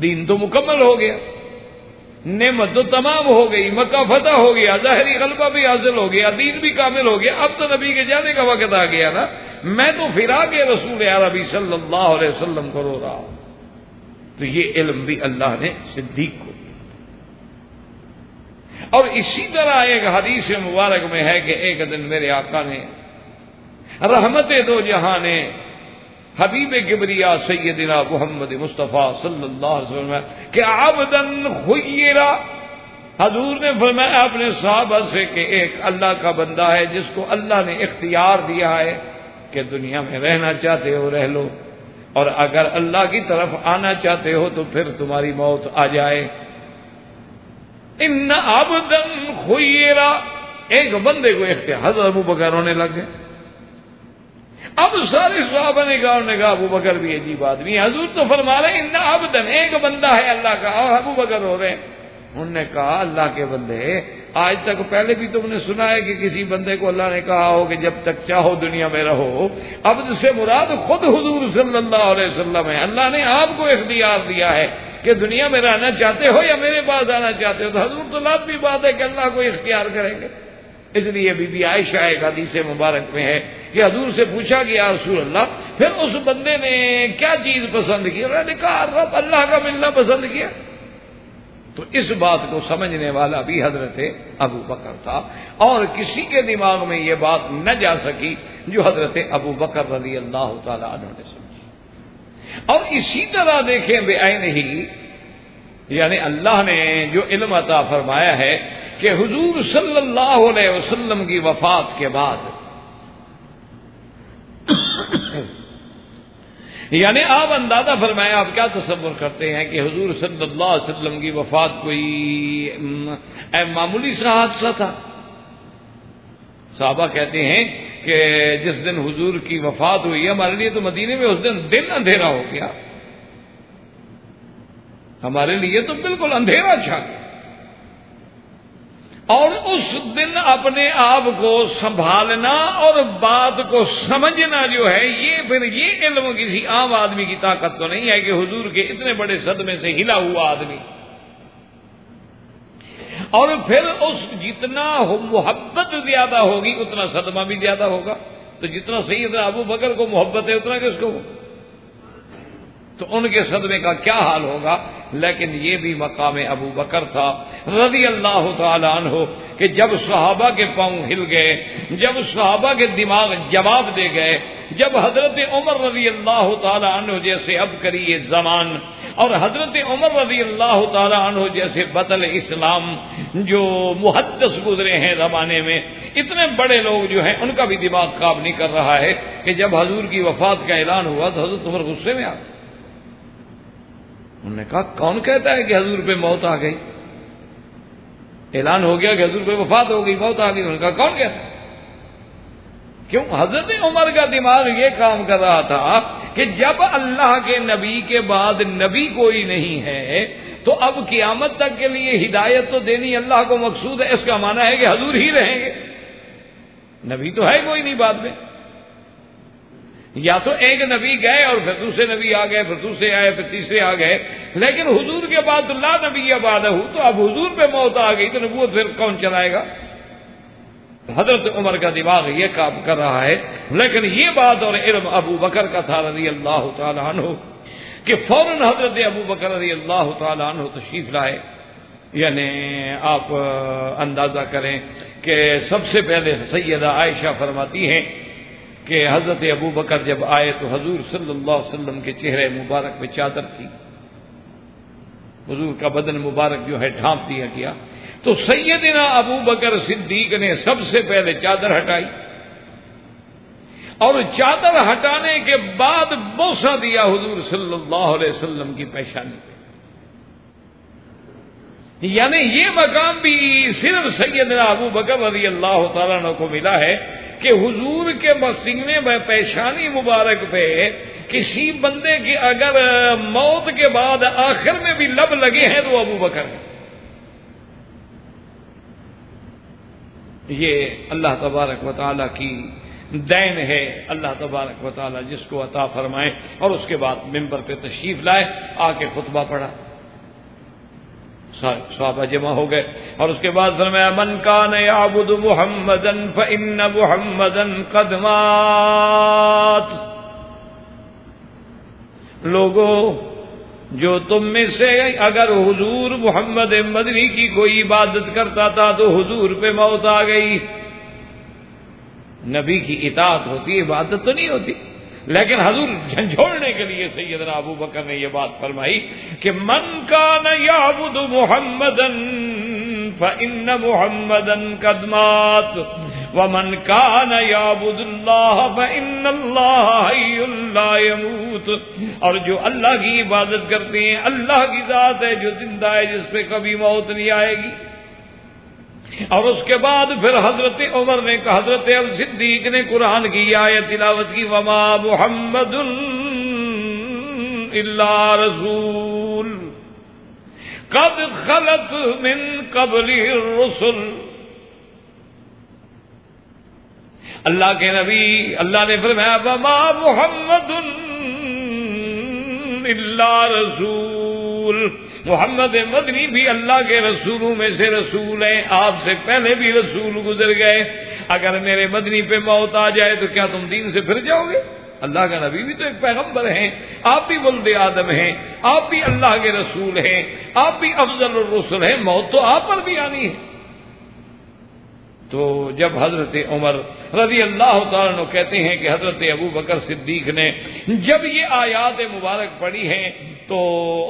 دین تو مکمل ہو گیا, نعمت تو تمام ہو گئی, مکہ فتح ہو گیا, ظاہری غلبہ بھی حاصل ہو گیا, دین بھی کامل ہو گیا, اب تو نبی کے جانے کا وقت آ گیا نا. میں تو پھرا کے رسول عربی صلی اللہ علیہ وسلم کو رو رہا ہوں. تو یہ علم بھی اللہ نے صدیق کو. اور اسی طرح ایک حدیث مبارک میں ہے کہ ایک دن میرے آقا نے رحمت دو جہاں نے حبیب کبریا سیدنا محمد مصطفیٰ صلی اللہ علیہ وسلم کہ عبدن خیرا, حضور نے فرمایا اپنے صحابہ سے کہ ایک اللہ کا بندہ ہے جس کو اللہ نے اختیار دیا ہے کہ دنیا میں رہنا چاہتے ہو رہ لو, اور اگر اللہ کی طرف آنا چاہتے ہو تو پھر تمہاری موت آ جائے. ان عبدن خیرا, ایک بندے کو اختیار. حضرت ابو بکر رونے لگ گئے. اب سارے صحابہ نے کہا ابو بکر بھی عجیب آدمی ہے, حضور تو فرما رہے ہیں ان عبدن, ایک بندہ ہے اللہ کا, اور ابو بکر رو رہے ہیں. انہوں نے کہا اللہ کے بندے, آج تک پہلے بھی تم نے سنا ہے کہ کسی بندے کو اللہ نے کہا ہو کہ جب تک چاہو دنیا میں رہو. عبد سے مراد خود حضور صلی اللہ علیہ وسلم ہے. اللہ نے آپ کو اختیار دیا ہے کہ دنیا میں رہنا چاہتے ہو یا میرے پاس آنا چاہتے ہو. تو حضور تو لازمی بات ہے کہ اللہ کو اختیار کریں گے. اس لیے بی بی عائشہ ایک حدیث مبارک میں ہے کہ حضور سے پوچھا کہ یا رسول اللہ, پھر اس بندے نے کیا چیز پسند کی؟ انہوں نے کہا رب اللہ کا ملنا پسند کیا. تو اس بات کو سمجھنے والا بھی حضرت ابو بکر تھا, اور کسی کے دماغ میں یہ بات نہ جا سکی جو حضرت ابو بکر رضی اللہ تعالی عنہ نے سمجھی. اور اسی طرح دیکھیں بے عین ہی, یعنی اللہ نے جو علم عطا فرمایا ہے کہ حضور صلی اللہ علیہ وسلم کی وفات کے بعد یعنی آپ اندازہ فرمائیں, آپ کیا تصور کرتے ہیں کہ حضور صلی اللہ علیہ وسلم کی وفات کوئی معمولی سا حادثہ تھا؟ صحابہ کہتے ہیں کہ جس دن حضور کی وفات ہوئی ہمارے لیے تو مدینے میں اس دن اندھیرا ہو گیا, ہمارے لیے تو بالکل اندھیرا چھا گیا. اور اس دن اپنے آپ کو سنبھالنا اور بات کو سمجھنا جو ہے, یہ پھر یہ علم کسی عام آدمی کی طاقت تو نہیں ہے کہ حضور کے اتنے بڑے صدمے سے ہلا ہوا آدمی, اور پھر اس جتنا محبت زیادہ ہوگی اتنا صدمہ بھی زیادہ ہوگا. تو جتنا سیدنا ابو بکر کو محبت ہے اتنا کس کو, تو ان کے صدمے کا کیا حال ہوگا. لیکن یہ بھی مقام ابو بکر تھا رضی اللہ تعالی عنہ کہ جب صحابہ کے پاؤں ہل گئے, جب صحابہ کے دماغ جواب دے گئے, جب حضرت عمر رضی اللہ تعالی عنہ جیسے عبقری زمان اور حضرت عمر رضی اللہ تعالی عنہ جیسے بطل اسلام جو محدث گزرے ہیں زمانے میں, اتنے بڑے لوگ جو ہیں ان کا بھی دماغ کام نہیں کر رہا ہے کہ جب حضور کی وفات کا اعلان ہوا تو حضرت عمر غصے میں آ گئے. انہوں نے کہا کون کہتا ہے کہ حضور پہ موت آ گئی؟ اعلان ہو گیا کہ حضور پہ وفات ہو گئی, موت آ گئی. انہوں نے کہا کون کہتا ہے؟ کیوں؟ حضرت عمر کا دماغ یہ کام کر رہا تھا کہ جب اللہ کے نبی کے بعد نبی کوئی نہیں ہے تو اب قیامت تک کے لیے ہدایت تو دینی اللہ کو مقصود ہے. اس کا معنی ہے کہ حضور ہی رہیں گے, نبی تو ہے کوئی نہیں بعد میں. یا تو ایک نبی گئے اور پھر دوسرے نبی آ گئے, پھر دوسرے آئے, پھر تیسرے آ گئے, لیکن حضور کے بعد لا نبی بعدہ, تو اب حضور پہ موت آ گئی تو نبوت پھر کون چلائے گا؟ حضرت عمر کا دماغ یہ کام کر رہا ہے. لیکن یہ بات اور علم ابو بکر کا تھا رضی اللہ تعالی عنہ کہ فوراً حضرت ابو بکر رضی اللہ تعالی عنہ تشریف لائے. یعنی آپ اندازہ کریں کہ سب سے پہلے سیدہ عائشہ فرماتی ہیں کہ حضرت ابو بکر جب آئے تو حضور صلی اللہ علیہ وسلم کے چہرے مبارک میں چادر تھی, حضور کا بدن مبارک جو ہے ڈھانپ دیا گیا، تو سیدنا ابو بکر صدیق نے سب سے پہلے چادر ہٹائی، اور چادر ہٹانے کے بعد بوسہ دیا حضور صلی اللہ علیہ وسلم کی پیشانی پہ۔ یعنی یہ مقام بھی صرف سیدنا ابو بکر رضی اللہ تعالیٰ عنہ کو ملا ہے کہ حضور کے سینے میں پیشانی مبارک پہ کسی بندے کی اگر موت کے بعد آخر میں بھی لب لگے ہیں تو ابو بکر ہیں۔ یہ اللہ تبارک و تعالیٰ کی دین ہے، اللہ تبارک و تعالیٰ جس کو عطا فرمائے۔ اور اس کے بعد منبر پہ تشریف لائے، آ کے خطبہ پڑھا، صحابہ جمع ہو گئے، اور اس کے بعد فرمایا من کان یعبد محمدا فإن محمدا قد مات۔ لوگوں، جو تم میں سے اگر حضور محمد مدنی کی کوئی عبادت کرتا تھا تو حضور پہ موت آ گئی۔ نبی کی اطاعت ہوتی، عبادت تو نہیں ہوتی، لیکن حضور جھنجھوڑنے کے لیے سیدنا ابو بکر نے یہ بات فرمائی کہ من کان یعبد محمدا فإن محمدا قد مات ومن کان یعبد اللہ فإن اللہ حی لا يموت۔ اور جو اللہ کی عبادت کرتے ہیں، اللہ کی ذات ہے جو زندہ ہے، جس پہ کبھی موت نہیں آئے گی۔ اور اس کے بعد پھر حضرت عمر نے کہا، حضرت ابو صدیق نے قرآن کی آیت تلاوت کی، وما محمد الا رسول قد خلت من قبلہ الرسل۔ اللہ کے نبی، اللہ نے فرمایا وما محمد الا رسول، محمد مدنی بھی اللہ کے رسولوں میں سے رسول ہیں، آپ سے پہلے بھی رسول گزر گئے۔ اگر میرے مدنی پہ موت آ جائے تو کیا تم دین سے پھر جاؤ گے؟ اللہ کا نبی بھی تو ایک پیغمبر ہیں، آپ بھی ولد آدم ہیں، آپ بھی اللہ کے رسول ہیں، آپ بھی افضل الرسل ہیں، موت تو آپ پر بھی آنی ہے۔ تو جب حضرت عمر رضی اللہ تعالیٰ عنہ کہتے ہیں کہ حضرت ابو بکر صدیق نے جب یہ آیات مبارک پڑھی ہیں تو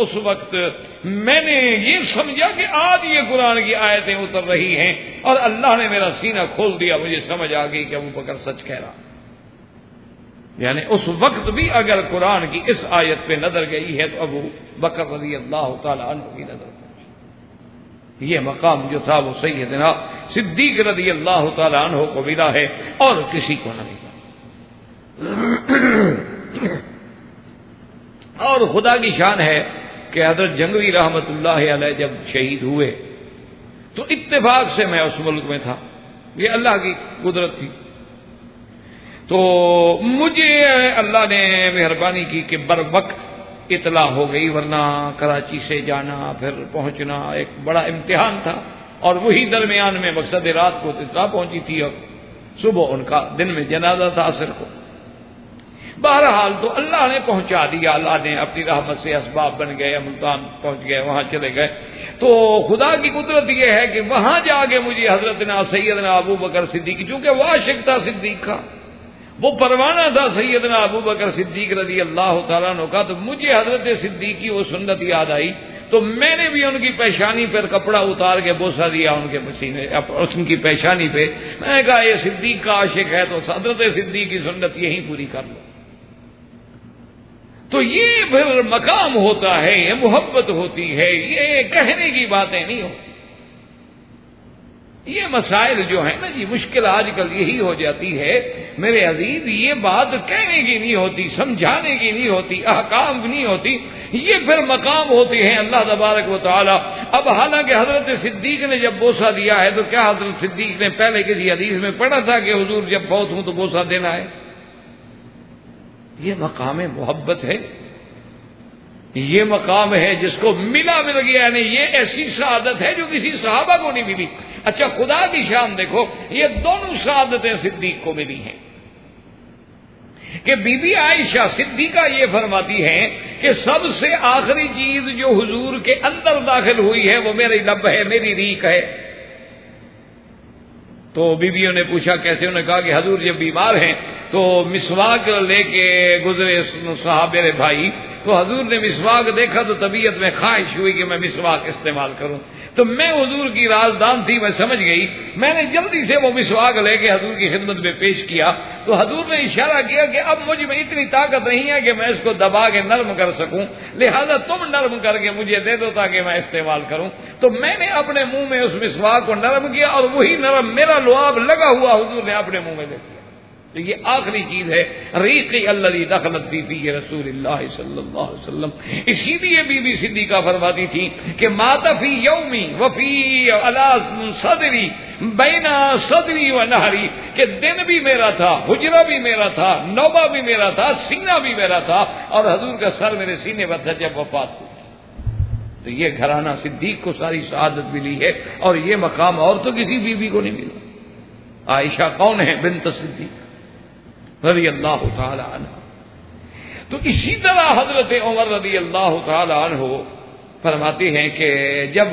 اس وقت میں نے یہ سمجھا کہ آج یہ قرآن کی آیتیں اتر رہی ہیں، اور اللہ نے میرا سینہ کھول دیا، مجھے سمجھ آ گئی کہ ابو بکر سچ کہہ رہا۔ یعنی اس وقت بھی اگر قرآن کی اس آیت پہ نظر گئی ہے تو ابو بکر رضی اللہ تعالیٰ عنہ کی نظر۔ یہ مقام جو تھا وہ سیدنا صدیق رضی اللہ تعالیٰ عنہ کو ملا ہے اور کسی کو نہ ملا۔ اور خدا کی شان ہے کہ حضرت جنگوی رحمت اللہ علیہ جب شہید ہوئے تو اتفاق سے میں اس ملک میں تھا، یہ اللہ کی قدرت تھی۔ تو مجھے اللہ نے مہربانی کی کہ بر وقت اطلاع ہو گئی، ورنہ کراچی سے جانا پھر پہنچنا ایک بڑا امتحان تھا، اور وہی درمیان میں مقصد رات کو اطلاع پہنچی تھی، اور صبح ان کا دن میں جنازہ تھا عصر کو۔ بہرحال تو اللہ نے پہنچا دیا، اللہ نے اپنی رحمت سے اسباب بن گئے، ملتان پہنچ گئے، وہاں چلے گئے۔ تو خدا کی قدرت یہ ہے کہ وہاں جا کے مجھے حضرتنا سیدنا ابو بکر صدیق، چونکہ وہ عاشق تھا صدیق کا، وہ پروانہ تھا سیدنا ابو بکر صدیق رضی اللہ تعالیٰ عنہ کا، تو مجھے حضرت صدیق کی وہ سنت یاد آئی، تو میں نے بھی ان کی پیشانی پر کپڑا اتار کے بوسہ دیا ان کے پسینے، ان کی پیشانی پہ۔ میں نے کہا یہ صدیق کا عاشق ہے تو حضرت صدیق کی سنت یہیں پوری کر لو۔ تو یہ پھر مقام ہوتا ہے، یہ محبت ہوتی ہے، یہ کہنے کی باتیں نہیں ہوتی۔ یہ مسائل جو ہیں نا جی، مشکل آج کل یہی ہو جاتی ہے میرے عزیز، یہ بات کہنے کی نہیں ہوتی، سمجھانے کی نہیں ہوتی، احکام نہیں ہوتی، یہ پھر مقام ہوتے ہیں اللہ تبارک و تعالی۔ اب حالانکہ حضرت صدیق نے جب بوسہ دیا ہے تو کیا حضرت صدیق نے پہلے کسی حدیث میں پڑھا تھا کہ حضور جب فوت ہوں تو بوسہ دینا ہے؟ یہ مقام محبت ہے، یہ مقام ہے جس کو مل گیا، یعنی یہ ایسی سعادت ہے جو کسی صحابہ کو نہیں ملی۔ اچھا خدا کی شان دیکھو، یہ دونوں سعادتیں صدیق کو ملی ہیں کہ بی بی عائشہ صدیقہ یہ فرماتی ہیں کہ سب سے آخری چیز جو حضور کے اندر داخل ہوئی ہے وہ میری لب ہے، میری ریق ہے۔ تو بیویوں نے پوچھا کیسے؟ انہوں نے کہا کہ حضور جب بیمار ہیں تو مسواک لے کے گزرے صحابہ میرے بھائی، تو حضور نے مسواک دیکھا تو طبیعت میں خواہش ہوئی کہ میں مسواک استعمال کروں، تو میں حضور کی رازدان تھی، میں سمجھ گئی، میں نے جلدی سے وہ مسواک لے کے حضور کی خدمت میں پیش کیا، تو حضور نے اشارہ کیا کہ اب مجھ میں اتنی طاقت نہیں ہے کہ میں اس کو دبا کے نرم کر سکوں، لہذا تم نرم کر کے مجھے دے دو تاکہ میں استعمال کروں۔ تو میں نے اپنے منہ میں اس مسواک کو نرم کیا اور وہی نرم میرا لعاب لگا ہوا حضور نے اپنے منہ میں دے دیا۔ تو یہ آخری چیز ہے ریقی الذی دخلت فی رسول اللہ صلی اللہ علیہ وسلم۔ اسی لیے بی بی صدیقہ فرماتی تھی کہ مات فی یومی وفی علی صدری بین صدری و نہری، کہ دن بھی میرا تھا، حجرہ بھی میرا تھا، نوبہ بھی میرا تھا، سینہ بھی میرا تھا، اور حضور کا سر میرے سینے پر تھا جب وفات ہوئی۔ تو یہ گھرانہ صدیق کو ساری سعادت ملی ہے، اور یہ مقام اور تو کسی بیوی کو نہیں ملا۔ عائشہ کون ہے؟ بنت صدیق رضی اللہ تعالی عنہ۔ تو اسی طرح حضرت عمر رضی اللہ تعالی عنہ فرماتے ہیں کہ جب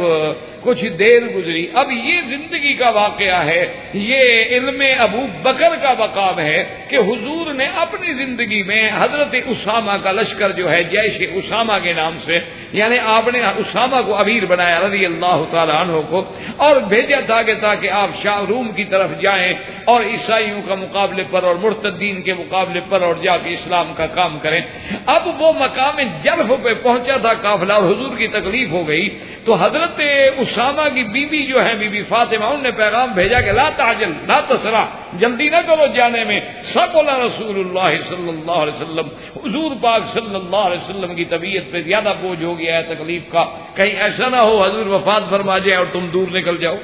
کچھ دیر گزری، اب یہ زندگی کا واقعہ ہے، یہ علم ابو بکر کا مقام ہے کہ حضور نے اپنی زندگی میں حضرت اسامہ کا لشکر جو ہے جیش اسامہ کے نام سے، یعنی آپ نے اسامہ کو امیر بنایا رضی اللہ تعالی عنہ کو، اور بھیجا تھا کہ تاکہ آپ شام روم کی طرف جائیں اور عیسائیوں کا مقابلے پر اور مرتدین کے مقابلے پر اور جا کے اسلام کا کام کریں۔ اب وہ مقام جرف پہ پہنچا تھا قافلہ، اور حضور کی تکلیف ہو گئی، تو حضرت اسامہ کی بیوی جو ہے بی بی فاطمہ، انہوں نے پیغام بھیجا کہ لا تعجل لا تسرع، جلدی نہ کرو جانے میں، ثقل رسول اللہ صلی اللہ علیہ وسلم، حضور پاک صلی اللہ علیہ وسلم کی طبیعت پہ زیادہ بوجھ ہو گیا ہے تکلیف کا، کہیں ایسا نہ ہو حضور وفات فرما جائے اور تم دور نکل جاؤ۔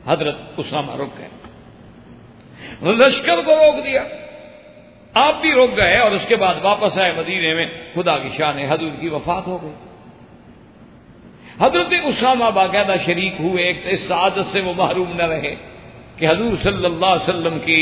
حضرت اسامہ رک گئے، لشکر کو روک دیا، آپ بھی رک گئے، اور اس کے بعد واپس آئے مدینے میں، خدا کی شان ہے حضور کی وفات ہو گئی۔ حضرت اسامہ باقاعدہ شریک ہوئے، ایک اس سعادت سے وہ محروم نہ رہے کہ حضور صلی اللہ علیہ وسلم کی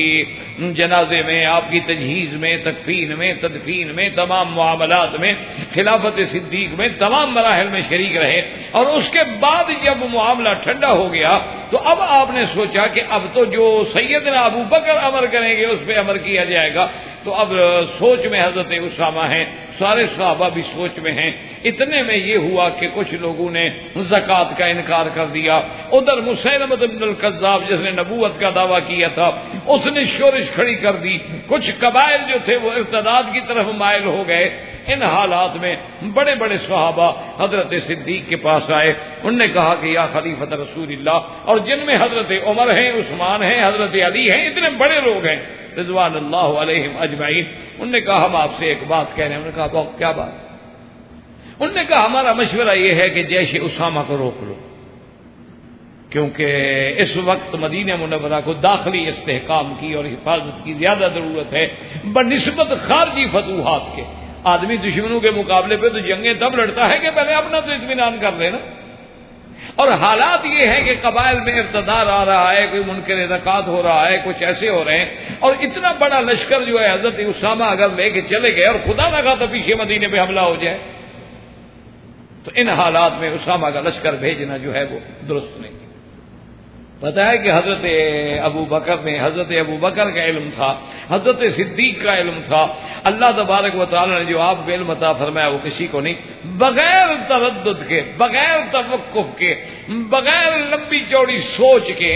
جنازے میں، آپ کی تجہیز میں، تکفین میں، تدفین میں، تمام معاملات میں، خلافت صدیق میں، تمام مراحل میں شریک رہے، اور اس کے بعد جب معاملہ ٹھنڈا ہو گیا تو اب آپ نے سوچا کہ اب تو جو سیدنا ابو بکر امر کریں گے اس پہ امر کیا جائے گا، تو اب سوچ میں حضرت اسامہ ہیں، سارے صحابہ بھی سوچ میں ہیں۔ اتنے میں یہ ہوا کہ کچھ لوگوں نے زکوٰۃ کا انکار کر دیا، ادھر مسیلمہ بن الکذاب جس نے نبوت کا دعویٰ کیا تھا اس نے شورش کھڑی کر دی، کچھ قبائل جو تھے وہ ارتداد کی طرف مائل ہو گئے۔ ان حالات میں بڑے بڑے صحابہ حضرت صدیق کے پاس آئے، انہوں نے کہا کہ یا خلیفۃ رسول اللہ، اور جن میں حضرت عمر ہیں، عثمان ہیں، حضرت علی ہیں، اتنے بڑے لوگ ہیں رضوان اللہ علیہم اجمعین، انہوں نے کہا ہم آپ سے ایک بات کہہ رہے ہیں۔ انہوں نے کہا کیا بات؟ انہوں نے کہا ہمارا مشورہ یہ ہے کہ جیش اسامہ کو روک لو، کیونکہ اس وقت مدینہ منورہ کو داخلی استحکام کی اور حفاظت کی زیادہ ضرورت ہے بنسبت خارجی فتوحات کے۔ آدمی دشمنوں کے مقابلے پہ تو جنگیں تب لڑتا ہے کہ پہلے اپنا تو اطمینان کر لینا، اور حالات یہ ہے کہ قبائل میں ارتداد آ رہا ہے، کوئی منکر زکوٰۃ ہو رہا ہے، کچھ ایسے ہو رہے ہیں، اور اتنا بڑا لشکر جو ہے حضرت اسامہ اگر لے کے چلے گئے اور خدا نہ خواہ تو پیچھے مدینے پہ حملہ ہو جائے، تو ان حالات میں اسامہ کا لشکر بھیجنا جو ہے وہ درست نہیں۔ پتہ ہے کہ حضرت ابو بکر کا علم تھا، حضرت صدیق کا علم تھا، اللہ تبارک و تعالی نے جو آپ کو علم عطا فرمایا وہ کسی کو نہیں، بغیر تردد کے، بغیر توقف کے، بغیر لمبی چوڑی سوچ کے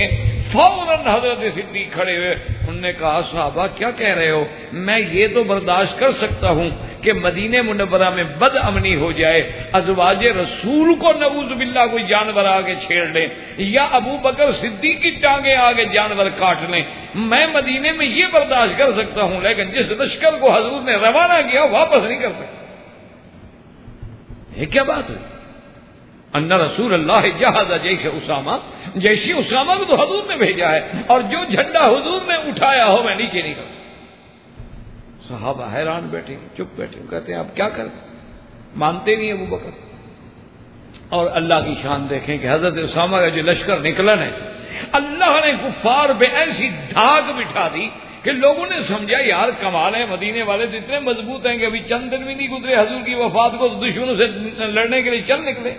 فوراً حضرت صدیق کھڑے ہوئے، انہوں نے کہا صحابہ کیا کہہ رہے ہو؟ میں یہ تو برداشت کر سکتا ہوں کہ مدینہ منورہ میں بد امنی ہو جائے، ازواج رسول کو نعوذ باللہ کوئی جانور آگے چھیڑ لیں، یا ابو بکر صدیق کی ٹانگیں آگے جانور کاٹ لیں، میں مدینے میں یہ برداشت کر سکتا ہوں، لیکن جس لشکر کو حضور نے روانہ کیا واپس نہیں کر سکتا۔ یہ کیا بات ہے؟ ان رسول اللہ جہز جیش اسامہ، جیشی اسامہ کو تو حضور نے بھیجا ہے، اور جو جھنڈا حضور نے اٹھایا ہو میں نیچے نہیں کر سکتا۔ صحابہ حیران بیٹھے، چپ بیٹھے، کہتے ہیں آپ کیا کریں، مانتے نہیں ابو بکر۔ اور اللہ کی شان دیکھیں کہ حضرت اسامہ کا جو لشکر نکلا ہے، اللہ نے کفار پہ ایسی دھاک بٹھا دی کہ لوگوں نے سمجھا یار کمال ہے، مدینے والے تو اتنے مضبوط ہیں کہ ابھی چند دن بھی نہیں گزرے حضور کی وفات کو دشمنوں سے لڑنے کے لیے چل نکلے۔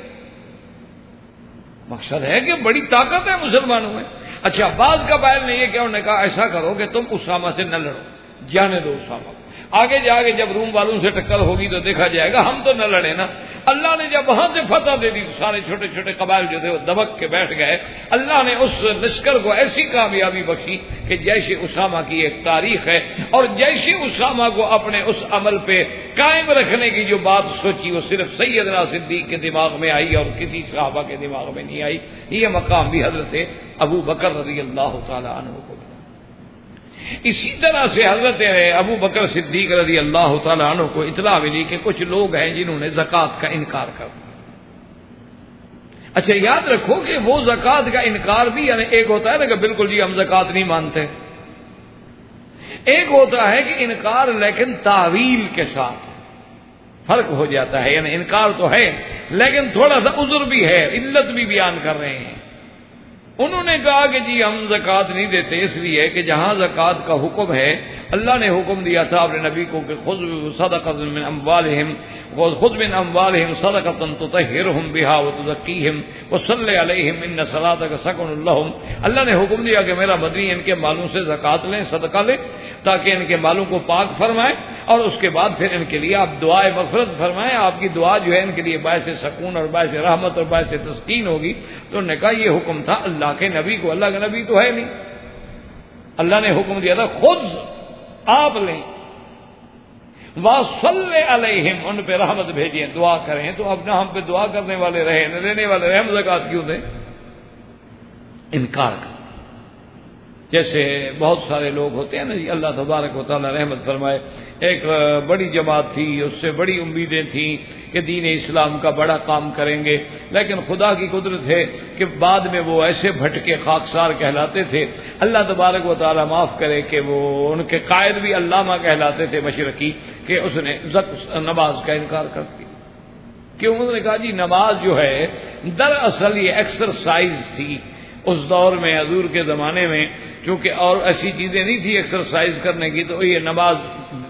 مقصد ہے کہ بڑی طاقت ہے مسلمانوں میں۔ اچھا بعض قبائل نے یہ کیا، انہوں نے کہا ایسا کرو کہ تم اسامہ سے نہ لڑو، جانے دو اسامہ، آگے جا کے جب روم والوں سے ٹکر ہوگی تو دیکھا جائے گا، ہم تو نہ لڑے نا۔ اللہ نے جب وہاں سے فتح دے دی تو سارے چھوٹے چھوٹے قبائل جو تھے وہ دبک کے بیٹھ گئے۔ اللہ نے اس لشکر کو ایسی کامیابی بخشی کہ جیش اسامہ کی ایک تاریخ ہے، اور جیش اسامہ کو اپنے اس عمل پہ قائم رکھنے کی جو بات سوچی وہ صرف سیدنا صدیق کے دماغ میں آئی اور کسی صحابہ کے دماغ میں نہیں آئی۔ یہ مقام بھی حضرت ابو بکر رضی اللہ تعالی عنہ کو۔ اسی طرح سے حضرت ابو بکر صدیق رضی اللہ تعالیٰ عنہ کو اطلاع ملی کہ کچھ لوگ ہیں جنہوں نے زکوٰۃ کا انکار کر دیا۔ اچھا یاد رکھو کہ وہ زکوٰۃ کا انکار بھی یعنی ایک ہوتا ہے نا کہ بالکل جی ہم زکوٰۃ نہیں مانتے، ایک ہوتا ہے کہ انکار لیکن تعویل کے ساتھ، فرق ہو جاتا ہے، یعنی انکار تو ہے لیکن تھوڑا سا عذر بھی ہے، علت بھی بیان کر رہے ہیں۔ انہوں نے کہا کہ جی ہم زکوٰۃ نہیں دیتے اس لیے کہ جہاں زکوٰۃ کا حکم ہے، اللہ نے حکم دیا تھا اپنے نبی کو کہ خذ من اموالہم صدقۃ تطہرہم بہا وتزکیہم وصلی علیہم ان صلاتک سکن لہم۔ اللہ نے حکم دیا کہ میرا مدنی ان کے مالوں سے زکوٰۃ لیں، صدقہ لیں، تاکہ ان کے مالوں کو پاک فرمائیں، اور اس کے بعد پھر ان کے لیے آپ دعائے مغفرت فرمائیں، آپ کی دعا جو ہے ان کے لیے باعث سکون اور باعث رحمت اور باعث تسکین ہوگی۔ تو انہوں نے کہا یہ حکم تھا اللہ کے نبی کو، اللہ کا نبی تو ہے نہیں، اللہ نے حکم دیا تھا خود آپ لیں، وَصَلِّ عَلَيْهِمْ، ان پہ رحمت بھیجیں، دعا کریں۔ تو اب نہ ہم پہ دعا کرنے والے رہے نہ لینے والے رہے، ہم زکوٰۃ کیوں دیں؟ انکار کر، جیسے بہت سارے لوگ ہوتے ہیں نا جی، اللہ تبارک و تعالی رحمت فرمائے، ایک بڑی جماعت تھی، اس سے بڑی امیدیں تھیں کہ دین اسلام کا بڑا کام کریں گے، لیکن خدا کی قدرت ہے کہ بعد میں وہ ایسے بھٹکے خاکسار کہلاتے تھے، اللہ تبارک و تعالی معاف کرے کہ وہ ان کے قائد بھی علامہ کہلاتے تھے مشرقی، کہ اس نے نماز کا انکار کر دیا۔ کیوں؟ انہوں نے کہا جی نماز جو ہے دراصل یہ ایکسرسائز تھی اس دور میں، حضور کے زمانے میں، چونکہ اور ایسی چیزیں نہیں تھی ایکسرسائز کرنے کی، تو یہ نماز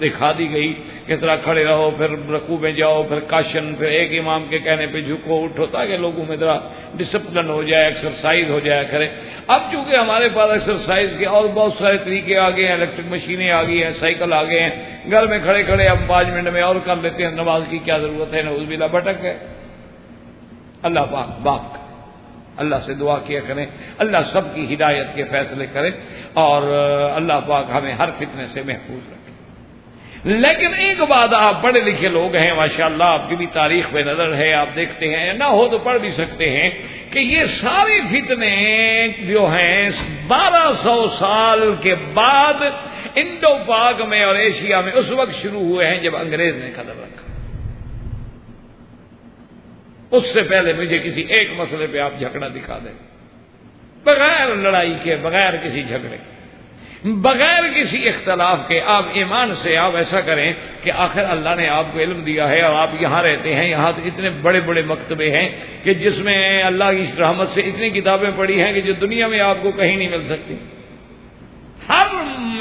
دکھا دی گئی، کس طرح کھڑے رہو، پھر رکوع میں جاؤ، پھر کاشن، پھر ایک امام کے کہنے پہ جھکو اٹھو، تاکہ لوگوں میں ذرا ڈسپلن ہو جائے، ایکسرسائز ہو جایا کرے۔ اب چونکہ ہمارے پاس ایکسرسائز کے اور بہت سارے طریقے آ گئے ہیں، الیکٹرک مشینیں آ گئی ہیں، سائیکل آ گئے ہیں، گھر میں کھڑے کھڑے ہم 5 منٹ میں اور کر لیتے ہیں، نماز کی کیا ضرورت ہے؟ نعوذ باللہ، بھٹک گئے۔ اللہ پاک اللہ سے دعا کیا کریں، اللہ سب کی ہدایت کے فیصلے کرے، اور اللہ پاک ہمیں ہر فتنے سے محفوظ رکھے۔ لیکن ایک بات، آپ پڑھے لکھے لوگ ہیں ماشاءاللہ، آپ کی بھی تاریخ میں نظر ہے، آپ دیکھتے ہیں، نہ ہو تو پڑھ بھی سکتے ہیں کہ یہ ساری فتنے جو ہیں 1200 سال کے بعد انڈو پاک میں اور ایشیا میں اس وقت شروع ہوئے ہیں جب انگریز نے قدم رکھا۔ اس سے پہلے مجھے کسی ایک مسئلے پہ آپ جھگڑا دکھا دیں، بغیر لڑائی کے، بغیر کسی جھگڑے، بغیر کسی اختلاف کے، آپ ایمان سے آپ ایسا کریں کہ آخر اللہ نے آپ کو علم دیا ہے اور آپ یہاں رہتے ہیں، یہاں تو اتنے بڑے بڑے مکتبے ہیں کہ جس میں اللہ کی رحمت سے اتنی کتابیں پڑھی ہیں کہ جو دنیا میں آپ کو کہیں نہیں مل سکتی، ہر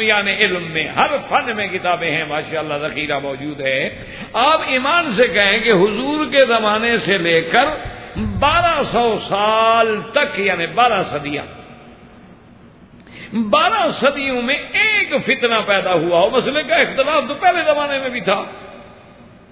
یعنی علم میں، ہر فن میں کتابیں ہیں ماشاءاللہ، ذخیرہ موجود ہے۔ آپ ایمان سے کہیں کہ حضور کے زمانے سے لے کر 1200 سال تک، یعنی 12 صدیاں، 12 صدیوں میں ایک فتنہ پیدا ہوا ہو۔ مسئلے کا اختلاف تو پہلے زمانے میں بھی تھا،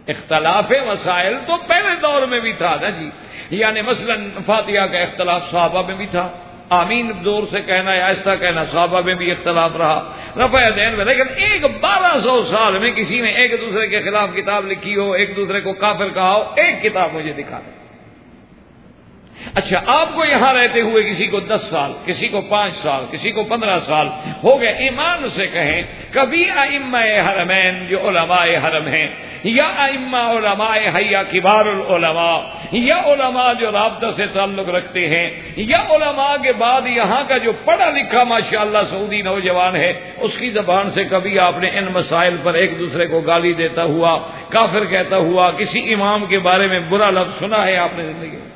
اختلاف مسائل تو پہلے دور میں بھی تھا نا جی، یعنی مثلا فاتحہ کا اختلاف صحابہ میں بھی تھا، آمین زور سے کہنا یا ایسا کہنا صحابہ میں بھی اختلاف رہا، رفع دین میں، لیکن ایک 1200 سال میں کسی نے ایک دوسرے کے خلاف کتاب لکھی ہو، ایک دوسرے کو کافر کہا ہو، ایک کتاب مجھے دکھا دیں۔ اچھا آپ کو یہاں رہتے ہوئے کسی کو 10 سال، کسی کو 5 سال، کسی کو 15 سال ہو گئے، ایمان سے کہیں کبھی ائمہ حرمین جو علماء حرم ہیں، یا ائمہ علماء حیا کبار العلماء، یا علماء جو رابطہ سے تعلق رکھتے ہیں، یا علماء کے بعد یہاں کا جو پڑھا لکھا ماشاءاللہ سعودی نوجوان ہے، اس کی زبان سے کبھی آپ نے ان مسائل پر ایک دوسرے کو گالی دیتا ہوا، کافر کہتا ہوا، کسی امام کے بارے میں برا لفظ سنا ہے آپ نے زندگی میں؟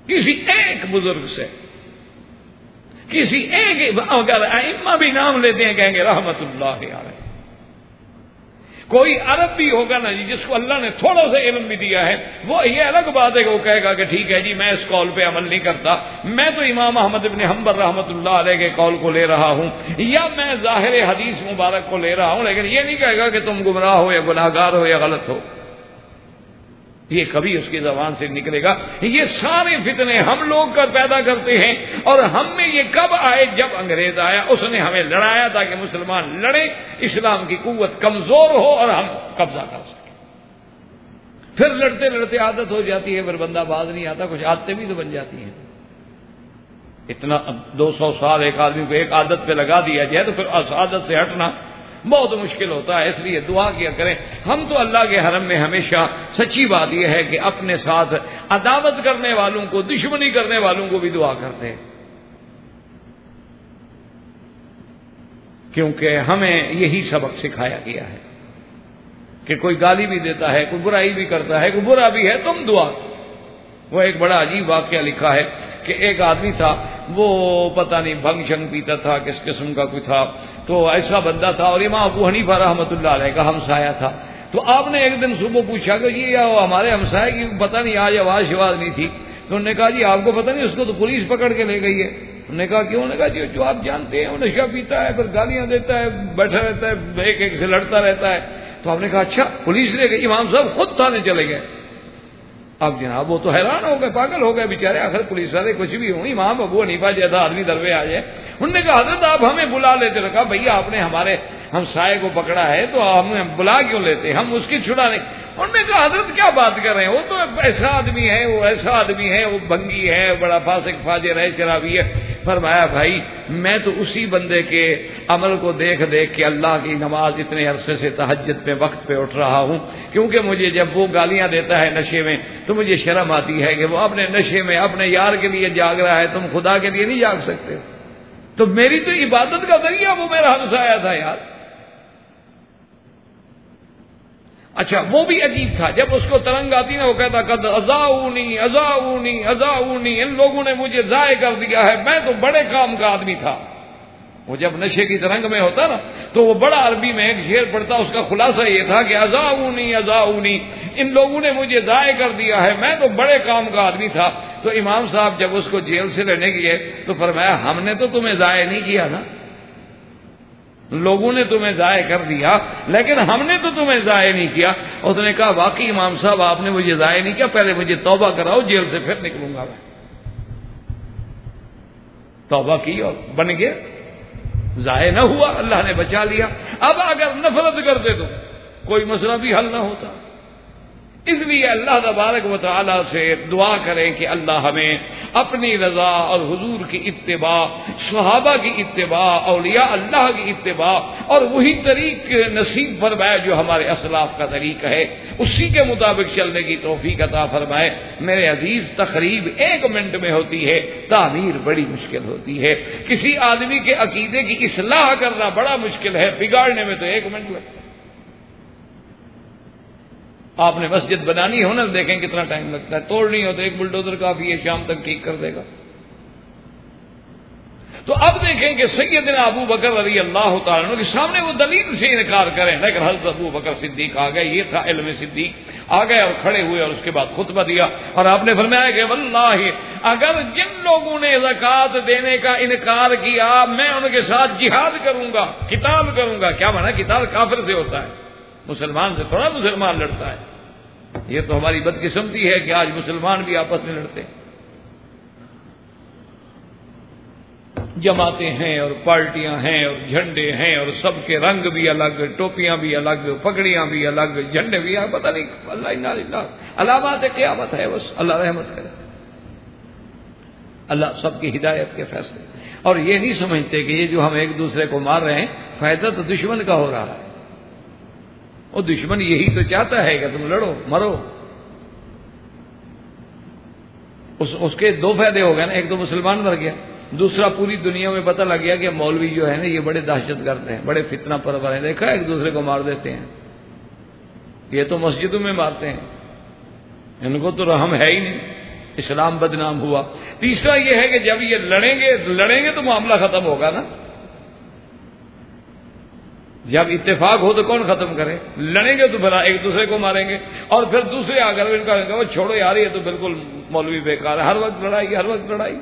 کسی ایک بزرگ سے، کسی ایک، اگر ائمہ بھی نام لیتے ہیں کہیں گے رحمت اللہ علیہ، کوئی عرب بھی ہوگا نا جی جس کو اللہ نے تھوڑا سا علم بھی دیا ہے، وہ یہ الگ بات ہے کہ وہ کہے گا کہ ٹھیک ہے جی میں اس قول پہ عمل نہیں کرتا، میں تو امام احمد بن حنبل رحمۃ اللہ علیہ کے قول کو لے رہا ہوں یا میں ظاہر حدیث مبارک کو لے رہا ہوں، لیکن یہ نہیں کہے گا کہ تم گمراہ ہو یا گناہ گار ہو یا غلط ہو. یہ کبھی اس کی زبان سے نکلے گا. یہ سارے فتنے ہم لوگ کر پیدا کرتے ہیں، اور ہم میں یہ کب آئے؟ جب انگریز آیا، اس نے ہمیں لڑایا تاکہ مسلمان لڑیں، اسلام کی قوت کمزور ہو اور ہم قبضہ کر سکیں. پھر لڑتے لڑتے عادت ہو جاتی ہے، پھر بندہ باز نہیں آتا، کچھ عادتیں بھی تو بن جاتی ہیں. اتنا 200 سال ایک آدمی کو ایک عادت پہ لگا دیا جائے تو پھر اس عادت سے ہٹنا بہت مشکل ہوتا ہے. اس لیے دعا کیا کریں. ہم تو اللہ کے حرم میں ہمیشہ سچی بات یہ ہے کہ اپنے ساتھ عداوت کرنے والوں کو، دشمنی کرنے والوں کو بھی دعا کرتے ہیں، کیونکہ ہمیں یہی سبق سکھایا گیا ہے کہ کوئی گالی بھی دیتا ہے، کوئی برائی بھی کرتا ہے، کوئی برا بھی ہے، تم دعا. وہ ایک بڑا عجیب واقعہ لکھا ہے کہ ایک آدمی تھا، وہ پتہ نہیں بھنگ شنگ پیتا تھا، کس قسم کا کوئی تھا، تو ایسا بندہ تھا، اور امام ابو حنیفہ رحمۃ اللہ علیہ کا ہمسایہ تھا. تو آپ نے ایک دن صبح پوچھا کہ جی ہمارے ہمسائے کی پتہ نہیں آج آواز شواز نہیں تھی. تو انہوں نے کہا جی آپ کو پتہ نہیں، اس کو تو پولیس پکڑ کے لے گئی ہے. انہوں نے کہا کیوں؟ انہوں نے کہا جی جو آپ جانتے ہیں وہ نشہ پیتا ہے، پھر گالیاں دیتا ہے، بیٹھا رہتا ہے، ایک ایک سے لڑتا رہتا ہے. تو آپ نے کہا اچھا پولیس لے گئی؟ امام صاحب خود تھانے چلے گئے. اب جناب وہ تو حیران ہو گئے، پاگل ہو گئے بیچارے، آخر پولیس والے کچھ بھی ہوں، امام ابو حنیفہ جیسا آدمی دروے آ جائے. انہوں نے کہا حضرت آپ ہمیں بلا لیتے. کہا بھیا آپ نے ہمارے ہمسائے کو پکڑا ہے تو ہمیں بلا کیوں لیتے، ہم اس کی چھڑانے. انہوں نے کہا حضرت کیا بات کر رہے ہیں، وہ تو ایسا آدمی ہے، وہ ایسا آدمی ہے، وہ بھنگی ہے، بڑا فاسق فاجر ہے، شرابی ہے. فرمایا بھائی میں تو اسی بندے کے عمل کو دیکھ دیکھ کے اللہ کی نماز اتنے عرصے سے تہجد میں وقت پہ اٹھ رہا ہوں، کیونکہ مجھے جب وہ گالیاں دیتا ہے نشے میں تو مجھے شرم آتی ہے کہ وہ اپنے نشے میں اپنے یار کے لیے جاگ رہا ہے، تم خدا کے لیے نہیں جاگ سکتے. تو میری تو عبادت کا ذریعہ وہ میرا ہمسایہ تھا یار. اچھا وہ بھی عجیب تھا، جب اس کو ترنگ آتی نا وہ کہتا قد اذاؤنی اذاؤنی اذاؤنی، ان لوگوں نے مجھے ضائع کر دیا ہے، میں تو بڑے کام کا آدمی تھا. وہ جب نشے کی ترنگ میں ہوتا نا تو وہ بڑا عربی میں ایک شعر پڑھتا، اس کا خلاصہ یہ تھا کہ اذاؤنی اذاؤنی، ان لوگوں نے مجھے ضائع کر دیا ہے، میں تو بڑے کام کا آدمی تھا. تو امام صاحب جب اس کو جیل سے لینے گئے تو فرمایا ہم نے تو تمہیں ضائع نہیں کیا نا، لوگوں نے تمہیں ضائع کر دیا لیکن ہم نے تو تمہیں ضائع نہیں کیا. اس نے کہا واقعی امام صاحب آپ نے مجھے ضائع نہیں کیا، پہلے مجھے توبہ کراؤ، جیل سے پھر نکلوں گا. میں توبہ کی اور بن گیا، ضائع نہ ہوا، اللہ نے بچا لیا. اب اگر نفرت کرتے تو کوئی مسئلہ بھی حل نہ ہوتا. اس لیے اللہ تبارک و تعالی سے دعا کریں کہ اللہ ہمیں اپنی رضا اور حضور کی اتباع، صحابہ کی اتباع، اولیاء اللہ کی اتباع اور وہی طریق نصیب فرمائے جو ہمارے اسلاف کا طریقہ ہے، اسی کے مطابق چلنے کی توفیق عطا فرمائے. میرے عزیز تقریب 1 منٹ میں ہوتی ہے، تعمیر بڑی مشکل ہوتی ہے. کسی آدمی کے عقیدے کی اصلاح کرنا بڑا مشکل ہے، بگاڑنے میں تو 1 منٹ لگتا ہے. آپ نے مسجد بنانی ہو نا دیکھیں کتنا ٹائم لگتا ہے، توڑنی ہو تو 1 بلڈوزر کافی ہے، شام تک ٹھیک کر دے گا. تو اب دیکھیں کہ سیدنا ابو بکر رضی اللہ تعالیٰ عنہ کے سامنے وہ دلیل سے انکار کریں، لیکن حضرت ابو بکر صدیق آ گئے. یہ تھا علم صدیق، آ گئے اور کھڑے ہوئے اور اس کے بعد خطبہ دیا اور آپ نے فرمایا کہ واللہ اگر جن لوگوں نے زکوٰۃ دینے کا انکار کیا میں ان کے ساتھ جہاد کروں گا، قتال کروں گا. کیا مانا؟ قتال کافر سے ہوتا ہے، مسلمان سے تھوڑا مسلمان لڑتا ہے. یہ تو ہماری بدقسمتی ہے کہ آج مسلمان بھی آپس میں لڑتے ہیں. جماعتیں ہیں اور پارٹیاں ہیں اور جھنڈے ہیں اور سب کے رنگ بھی الگ، ٹوپیاں بھی الگ، پگڑیاں بھی الگ، جھنڈے بھی الگ، پتہ نہیں اللہ انا للہ. علامات قیامت ہے، بس اللہ رحمت کرے. اللہ سب کی ہدایت کے فیصلے. اور یہ نہیں سمجھتے کہ یہ جو ہم ایک دوسرے کو مار رہے ہیں فائدہ تو دشمن کا ہو رہا ہے. وہ دشمن یہی تو چاہتا ہے کہ تم لڑو مرو. اس کے 2 فائدے ہو گئے نا، ایک تو مسلمان مر گیا، دوسرا پوری دنیا میں پتہ لگ گیا کہ مولوی جو ہے نا یہ بڑے دہشت گرد ہیں، بڑے فتنہ پرور ہیں. دیکھا ایک دوسرے کو مار دیتے ہیں، یہ تو مسجدوں میں مارتے ہیں، ان کو تو رحم ہے ہی نہیں. اسلام بدنام ہوا. تیسرا یہ ہے کہ جب یہ لڑیں گے تو معاملہ ختم ہوگا نا. جب اتفاق ہو تو کون ختم کرے؟ لڑیں گے تو بھلا ایک دوسرے کو ماریں گے، اور پھر دوسرے آ کر ان کا وہ چھوڑو یار یہ تو بالکل مولوی بیکار ہے، ہر وقت لڑائی ہر وقت لڑائی۔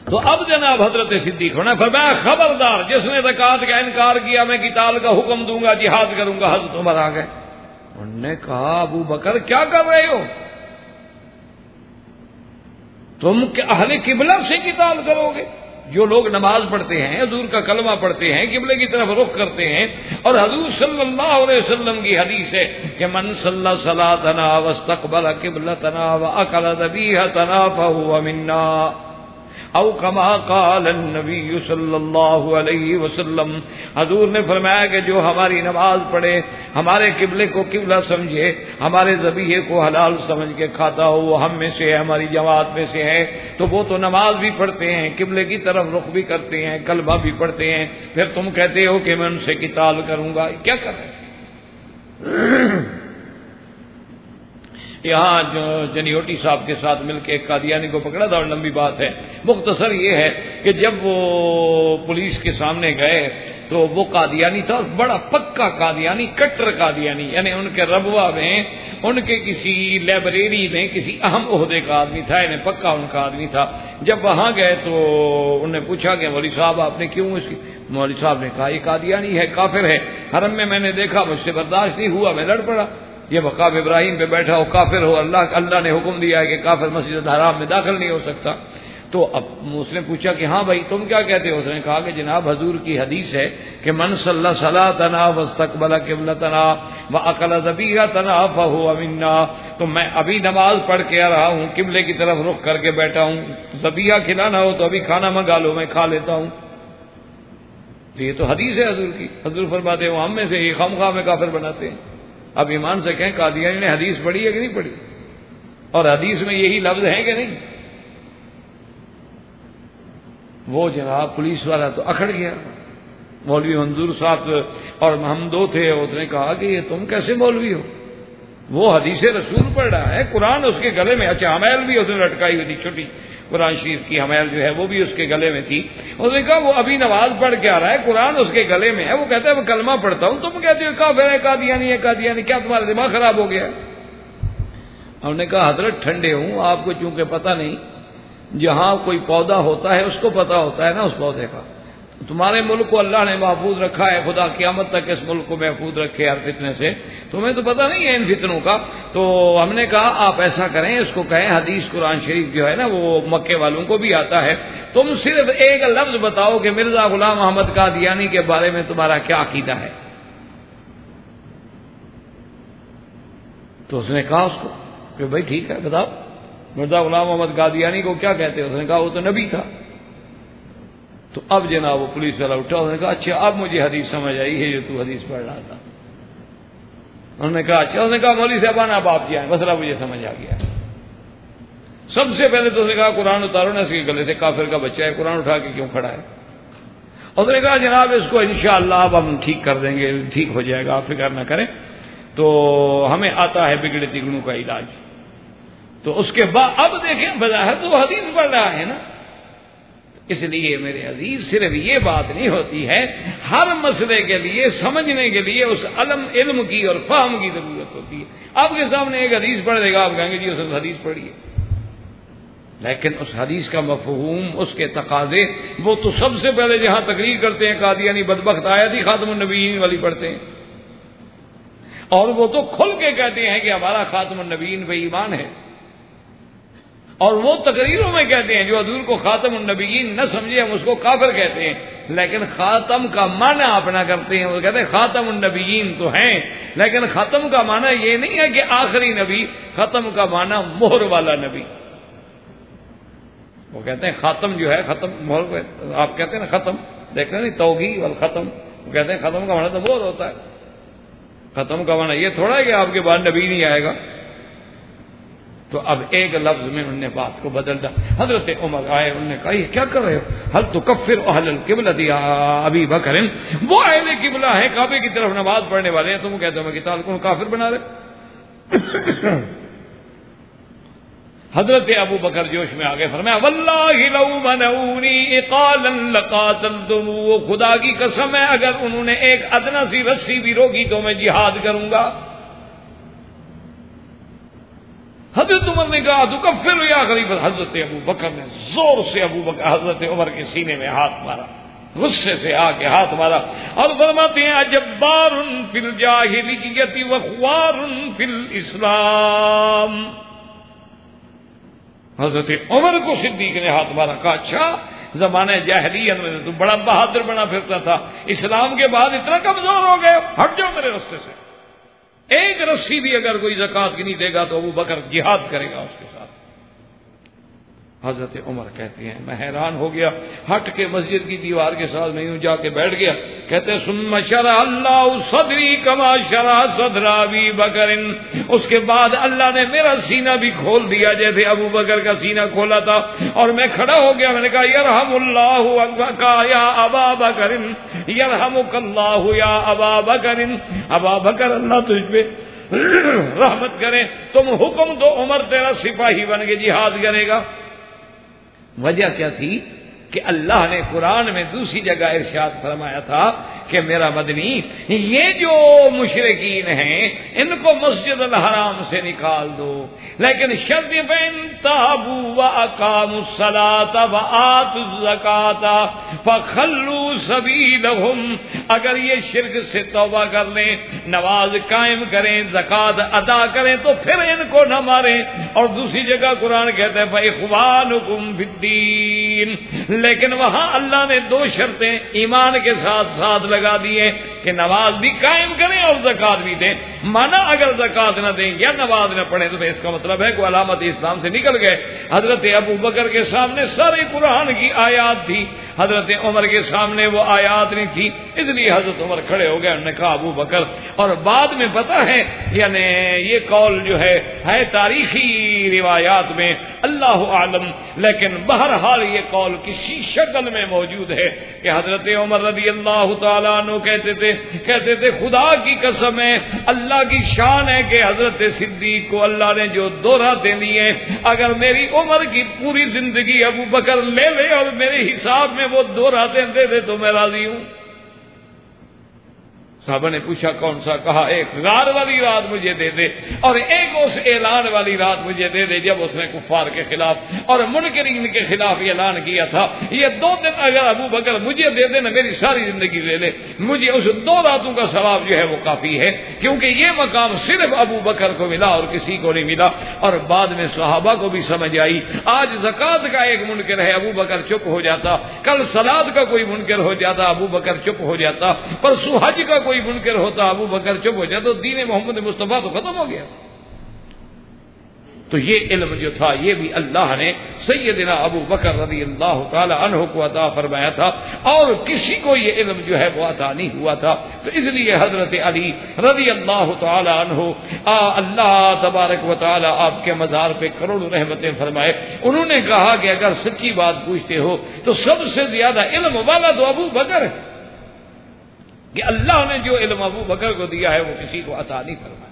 تو اب جناب حضرت صدیق ہونا فرمایا خبردار جس نے زکوٰۃ کا انکار کیا میں قتال کا حکم دوں گا، جہاد کروں گا۔ حضرت عمر آ گئے، انہوں نے کہا ابو بکر کیا کر رہے ہو تم؟ کہ اہل قبلہ سے قتال کرو گے؟ جو لوگ نماز پڑھتے ہیں، حضور کا کلمہ پڑھتے ہیں، قبلے کی طرف رخ کرتے ہیں، اور حضور صلی اللہ علیہ وسلم کی حدیث ہے کہ من صلی صلاتنا واستقبل قبلتنا واکل ذبیحتنا فهو منا، او کما قال النبی صلی اللہ علیہ وسلم۔ حضور نے فرمایا کہ جو ہماری نماز پڑھے، ہمارے قبلے کو قبلہ سمجھے، ہمارے ذبیحے کو حلال سمجھ کے کھاتا ہو، وہ ہم میں سے ہے، ہماری جماعت میں سے ہے۔ تو وہ تو نماز بھی پڑھتے ہیں، قبلے کی طرف رخ بھی کرتے ہیں، کلمہ بھی پڑھتے ہیں، پھر تم کہتے ہو کہ میں ان سے قتال کروں گا، کیا کر رہے ہیں؟ یہاں جو جنیوٹی صاحب کے ساتھ مل کے ایک قادیانی کو پکڑا تھا، اور لمبی بات ہے، مختصر یہ ہے کہ جب وہ پولیس کے سامنے گئے تو وہ قادیانی تھا، بڑا پکا قادیانی، کٹر قادیانی، یعنی ان کے ربوہ میں، ان کے کسی لائبریری میں کسی اہم عہدے کا آدمی تھا، یعنی پکا ان کا آدمی تھا۔ جب وہاں گئے تو انہوں نے پوچھا کہ مولوی صاحب آپ نے کیوں اس کی؟ مولوی صاحب نے کہا یہ قادیانی ہے، کافر ہے، حرم میں میں نے دیکھا، مجھ سے برداشت نہیں ہوا، میں لڑ پڑا۔ یہ مقام ابراہیم پہ بیٹھا ہو، کافر ہو، اللہ نے حکم دیا ہے کہ کافر مسجد الحرام میں داخل نہیں ہو سکتا۔ تو اب اس نے پوچھا کہ ہاں بھائی تم کیا کہتے ہو؟ اس نے کہا کہ جناب حضور کی حدیث ہے کہ من صلی صلاتنا واستقبل قبلتنا واکل ذبیحتنا فهو منا، تو میں ابھی نماز پڑھ کے آ رہا ہوں، قبلے کی طرف رخ کر کے بیٹھا ہوں، ذبیحہ کھلانا ہو تو ابھی کھانا منگا لو، میں کھا لیتا ہوں۔ تو یہ تو حدیث ہے حضور کی، حضور فرماتے ہیں وہ ہم میں سے یہ خامخواہ میں کافر بناتے ہیں۔ اب ایمان سے کہیں قادیانی نے حدیث پڑھی ہے کہ نہیں پڑھی؟ اور حدیث میں یہی لفظ ہیں کہ نہیں؟ وہ جناب پولیس والا تو اکھڑ گیا، مولوی منظور صاحب اور ہم دو تھے، اس نے کہا کہ یہ تم کیسے مولوی ہو؟ وہ حدیث رسول پڑھ رہا ہے، قرآن اس کے گلے میں، اچھا حمیل بھی اس نے لٹکائی ہوئی تھی، چھوٹی قرآن شریف کی حمیل جو ہے وہ بھی اس کے گلے میں تھی۔ اس نے کہا وہ ابھی نماز پڑھ کے آ رہا ہے، قرآن اس کے گلے میں ہے، وہ کہتا ہے میں کلمہ پڑھتا ہوں، تم کہتے ہو کافر ہے، قادیانی ہے، قادیانی، کیا تمہارا دماغ خراب ہو گیا؟ ہم نے کہا حضرت ٹھنڈے ہوں، آپ کو چونکہ پتہ نہیں، جہاں کوئی پودا ہوتا ہے اس کو پتہ ہوتا ہے نا اس پودے کا۔ تمہارے ملک کو اللہ نے محفوظ رکھا ہے، خدا قیامت تک اس ملک کو محفوظ رکھے ہر فتنے سے، تمہیں تو پتہ نہیں ہے ان فتنوں کا۔ تو ہم نے کہا آپ ایسا کریں، اس کو کہیں حدیث قرآن شریف جو ہے نا وہ مکے والوں کو بھی آتا ہے، تم صرف ایک لفظ بتاؤ کہ مرزا غلام احمد قادیانی کے بارے میں تمہارا کیا عقیدہ ہے۔ تو اس نے کہا اس کو کہ بھائی ٹھیک ہے بتاؤ مرزا غلام احمد قادیانی کو کیا کہتے ہیں؟ اس نے کہا وہ تو نبی تھا۔ تو اب جناب وہ پولیس والا اٹھا، اس نے کہا اچھا اب مجھے حدیث سمجھ آئی ہے جو تو حدیث پڑھ رہا تھا۔ انہوں نے کہا اچھا، اس نے کہا مولوی صاحبان اب آپ جائیں، مسئلہ مجھے سمجھ آ گیا۔ سب سے پہلے تو اس نے کہا قرآن اتارو نا، اس کے گلے سے کافر کا بچہ ہے، قرآن اٹھا کے کیوں کھڑا ہے؟ اس نے کہا جناب اس کو انشاءاللہ اب ہم ٹھیک کر دیں گے، ٹھیک ہو جائے گا، آپ فکر نہ کریں، تو ہمیں آتا ہے بگڑے تگڑوں کا علاج۔ تو اس کے بعد اب دیکھیں بظاہر تو وہ حدیث پڑھ رہا ہے نا، اس لیے میرے عزیز صرف یہ بات نہیں ہوتی ہے، ہر مسئلے کے لیے سمجھنے کے لیے اس علم کی اور فہم کی ضرورت ہوتی ہے۔ آپ کے سامنے ایک حدیث پڑھ دے گا، آپ کہیں گے جی اس حدیث پڑھیے، لیکن اس حدیث کا مفہوم، اس کے تقاضے، وہ تو سب سے پہلے جہاں تقریر کرتے ہیں قادیانی بدبخت آیت ہی خاتم النبیین والی پڑھتے ہیں، اور وہ تو کھل کے کہتے ہیں کہ ہمارا خاتم النبیین پہ ایمان ہے، اور وہ تقریروں میں کہتے ہیں جو حضور کو خاتم النبیین نہ سمجھے ہم اس کو کافر کہتے ہیں، لیکن خاتم کا معنی اپنا کرتے ہیں، وہ کہتے ہیں خاتم النبیین تو ہیں، لیکن ختم کا معنی یہ نہیں ہے کہ آخری نبی، ختم کا معنی مہر والا نبی۔ وہ کہتے ہیں خاتم جو ہے، ختم مہر، آپ کہتے ہیں نا ختم، دیکھ رہے نہیں توگی والختم، وہ کہتے ہیں ختم کا معنی تو مہر ہوتا ہے، ختم کا معنی یہ تھوڑا ہے کہ آپ کے بعد نبی نہیں آئے گا۔ تو اب ایک لفظ میں انہوں نے بات کو بدل دیا۔ حضرت عمر آئے، انہوں نے کہا یہ کیا کر رہے ہو؟ حل تکفر اہل القبلۃ یا ابی بکر، وہ اہل قبلہ ہیں، کعبے کی طرف نماز پڑھنے والے ہیں، تم کہتے ہو میں قتال کو کافر بنا رہے؟ حضرت ابو بکر جوش میں آگے فرمایا واللہ لو منعونی اقالا لقاتلتم، وہ خدا کی قسم ہے اگر انہوں نے ایک ادنا سی رسی بھی روکی تو میں جہاد کروں گا۔ حضرت عمر نے کہا تکفر یا خلیفہ، حضرت ابو بکر نے زور سے حضرت عمر کے سینے میں ہاتھ مارا، غصے سے آ کے ہاتھ مارا اور فرماتے ہیں جبار فی الجاہلیت وخوار فی الاسلام۔ حضرت عمر کو صدیق نے ہاتھ مارا، کہا اچھا زمانہ جاہلیت میں تو بڑا بہادر بنا پھرتا تھا، اسلام کے بعد اتنا کمزور ہو گئے، ہٹ جاؤ میرے راستے سے۔ ایک رسی بھی اگر کوئی زکات کی نہیں دے گا تو ابو بکر جہاد کرے گا اس کے ساتھ۔ حضرت عمر کہتے ہیں میں حیران ہو گیا، ہٹ کے مسجد کی دیوار کے ساتھ میں یوں جا کے بیٹھ گیا۔ کہتے ہیں ثم شرح اللہ صدری کما شرح صدر ابی بکر، اس کے بعد اللہ نے میرا سینہ بھی کھول دیا جیسے ابو بکر کا سینہ کھولا تھا، اور میں کھڑا ہو گیا۔ میں نے کہا یرحم اللہ یا ابا بکر، یرحمک اللہ یا ابا بکر، ابا بکر اللہ تجھ پہ رحمت کرے، تم حکم دو عمر تیرا سپاہی بن کے جہاد کرے گا۔ وجہ کیا تھی کہ اللہ نے قرآن میں دوسری جگہ ارشاد فرمایا تھا کہ میرا مدنی یہ جو مشرکین ہیں ان کو مسجد الحرام سے نکال دو، لیکن شرط فإن تابوا وأقاموا الصلاة وآتوا الزکاة فخلوا سبیلهم، اگر یہ شرک سے توبہ کر لیں، نماز قائم کریں، زکات ادا کریں تو پھر ان کو نہ ماریں۔ اور دوسری جگہ قرآن کہتا ہے فإخوانکم فی الدین، لیکن وہاں اللہ نے دو شرطیں ایمان کے ساتھ ساتھ لگا دیے کہ نماز بھی قائم کریں اور زکات بھی دیں۔ مانا اگر زکات نہ دیں یا نماز نہ پڑھیں تو اس کا مطلب ہے کہ علامت اسلام سے نکل گئے۔ حضرت ابو بکر کے سامنے سارے قرآن کی آیات تھی، حضرت عمر کے سامنے وہ آیات نہیں تھی، اس لیے حضرت عمر کھڑے ہو گئے، انہوں نے کہا ابو بکر، اور بعد میں پتہ ہے یعنی یہ قول جو ہے تاریخی روایات میں اللہ عالم، لیکن بہرحال یہ قول کسی شکل میں موجود ہے کہ حضرت عمر رضی اللہ تعالیٰ عنہ کہتے تھے خدا کی قسم ہے، اللہ کی شان ہے کہ حضرت صدیق کو اللہ نے جو دو راتیں دی ہیں، اگر میری عمر کی پوری زندگی ابو بکر لے لے اور میرے حساب میں وہ دو راتیں دے دے تو میں راضی ہوں۔ صحابہ نے پوچھا کون سا؟ کہا ایک غار والی رات مجھے دے دے اور ایک اس اعلان والی رات مجھے دے دے جب اس نے کفار کے خلاف اور منکرین کے خلاف اعلان کیا تھا۔ یہ دو دن اگر ابو بکر مجھے دے دے نا، میری ساری زندگی لے لے، مجھے اس دو راتوں کا ثواب جو ہے وہ کافی ہے، کیونکہ یہ مقام صرف ابو بکر کو ملا اور کسی کو نہیں ملا۔ اور بعد میں صحابہ کو بھی سمجھ آئی، آج زکات کا ایک منکر ہے ابو بکر چپ ہو جاتا، کل سلاد کا کوئی منکر ہو جاتا ابو بکر چپ ہو جاتا، پرسوں حج کا کوئی منکر ہوتا ابو بکر چپ ہو جاتا، تو دین محمد مصطفیٰ تو ختم ہو گیا۔ تو یہ علم جو تھا یہ بھی اللہ نے سیدنا ابو بکر رضی اللہ تعالی عنہ کو عطا فرمایا تھا، اور کسی کو یہ علم جو ہے وہ عطا نہیں ہوا تھا۔ تو اس لیے حضرت علی رضی اللہ تعالی عنہ اللہ تبارک و تعالی آپ کے مزار پہ کروڑوں رحمتیں فرمائے، انہوں نے کہا کہ اگر سچی بات پوچھتے ہو تو سب سے زیادہ علم والا تو ابو بکر ہے، کہ اللہ نے جو علم ابو بکر کو دیا ہے وہ کسی کو عطا نہیں فرمایا۔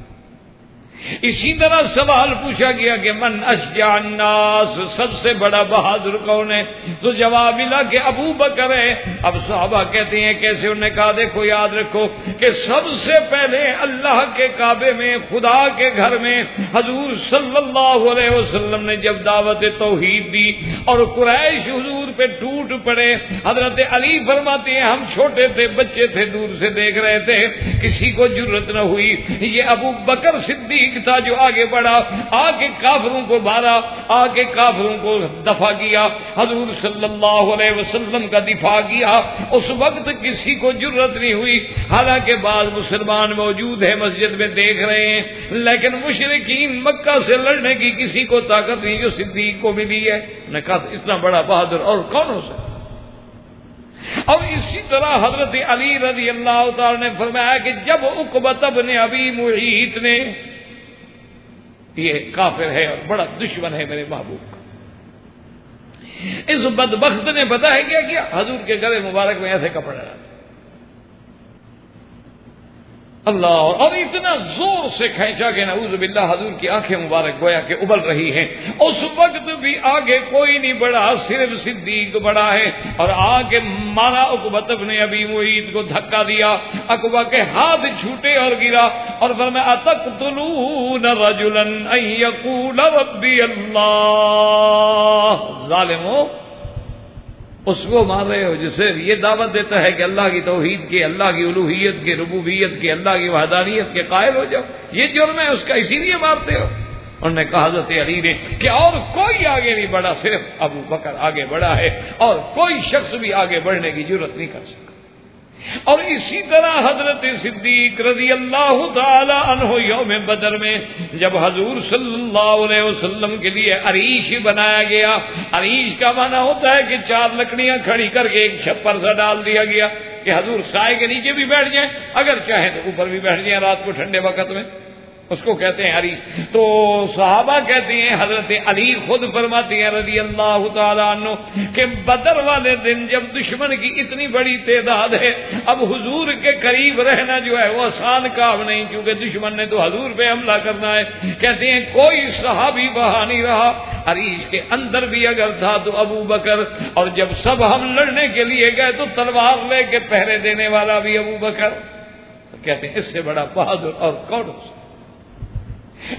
اسی طرح سوال پوچھا گیا کہ من اشجع الناس، سب سے بڑا بہادر کون ہے؟ تو جواب ملا کہ ابو بکر ہے۔ اب صحابہ کہتے ہیں کیسے؟ انہوں نے کہا دیکھو یاد رکھو کہ سب سے پہلے اللہ کے کعبے میں، خدا کے گھر میں حضور صلی اللہ علیہ وسلم نے جب دعوت توحید دی اور قریش حضور پہ ٹوٹ پڑے، حضرت علی فرماتے ہیں ہم چھوٹے تھے، بچے تھے، دور سے دیکھ رہے تھے، کسی کو جرت نہ ہوئی۔ یہ ابو بکر صدیق تھا جو آگے بڑھا، آ کے کافروں کو مارا، آ کے کافروں کو دفع کیا، حضور صلی اللہ علیہ وسلم کا دفاع کیا۔ اس وقت کسی کو جرت نہیں ہوئی، حالانکہ بعض مسلمان موجود ہیں مسجد میں دیکھ رہے ہیں، لیکن مشرکین مکہ سے لڑنے کی کسی کو طاقت نہیں جو صدیق کو ملی ہے۔ نے کہا اتنا بڑا بہادر اور کون ہو سکتا؟ اور اسی طرح حضرت علی رضی اللہ تعالی نے فرمایا کہ جب عقبہ بن ابی معیط نے، یہ کافر ہے اور بڑا دشمن ہے میرے محبوب کا، اس بدبخت نے پتہ ہے کیا حضور کے گلے مبارک میں ایسے کپڑے ڈالے، اللہ، اور اتنا زور سے کھینچا کہ نعوذ باللہ حضور کی آنکھیں مبارک گویا کہ ابل رہی ہیں. اس وقت بھی آگے کوئی نہیں بڑھا، صرف صدیق بڑھا ہے. اور آگے مارا عقبہ بن ابی معیط کو دھکا دیا، عقبہ کے ہاتھ چھوٹے اور گرا، اور فرمایا اتقتلون رجلا ان یقول ربی اللہ. ظالموں، اس کو مار رہے ہو جسے یہ دعوت دیتا ہے کہ اللہ کی توحید کی، اللہ کی الوہیت کی، ربوبیت کی، اللہ کی وحدانیت کے قائل ہو جاؤ. یہ جرم ہے اس کا، اسی لیے مارتے ہو. انہوں نے کہا حضرت علی نے کہ اور کوئی آگے نہیں بڑھا، صرف ابو بکر آگے بڑھا ہے، اور کوئی شخص بھی آگے بڑھنے کی جرات نہیں کر سکتا. اور اسی طرح حضرت صدیق رضی اللہ تعالی عنہ یوم بدر میں جب حضور صلی اللہ علیہ وسلم کے لیے عریش بنایا گیا، عریش کا معنی ہوتا ہے کہ 4 لکڑیاں کھڑی کر کے ایک چھپر سا ڈال دیا گیا کہ حضور سائے کے نیچے بھی بیٹھ جائیں، اگر چاہیں تو اوپر بھی بیٹھ جائیں رات کو ٹھنڈے وقت میں، اس کو کہتے ہیں عریش. تو صحابہ کہتے ہیں، حضرت علی خود فرماتے ہیں رضی اللہ تعالی عنہ کہ بدر والے دن جب دشمن کی اتنی بڑی تعداد ہے، اب حضور کے قریب رہنا جو ہے وہ آسان کام نہیں، کیونکہ دشمن نے تو حضور پہ حملہ کرنا ہے. کہتے ہیں کوئی صحابی وہاں نہیں رہا، عریش کے اندر بھی اگر تھا تو ابو بکر، اور جب سب ہم لڑنے کے لیے گئے تو تلوار لے کے پہرے دینے والا بھی ابو بکر. کہتے ہیں اس سے بڑا بہادر اور کون.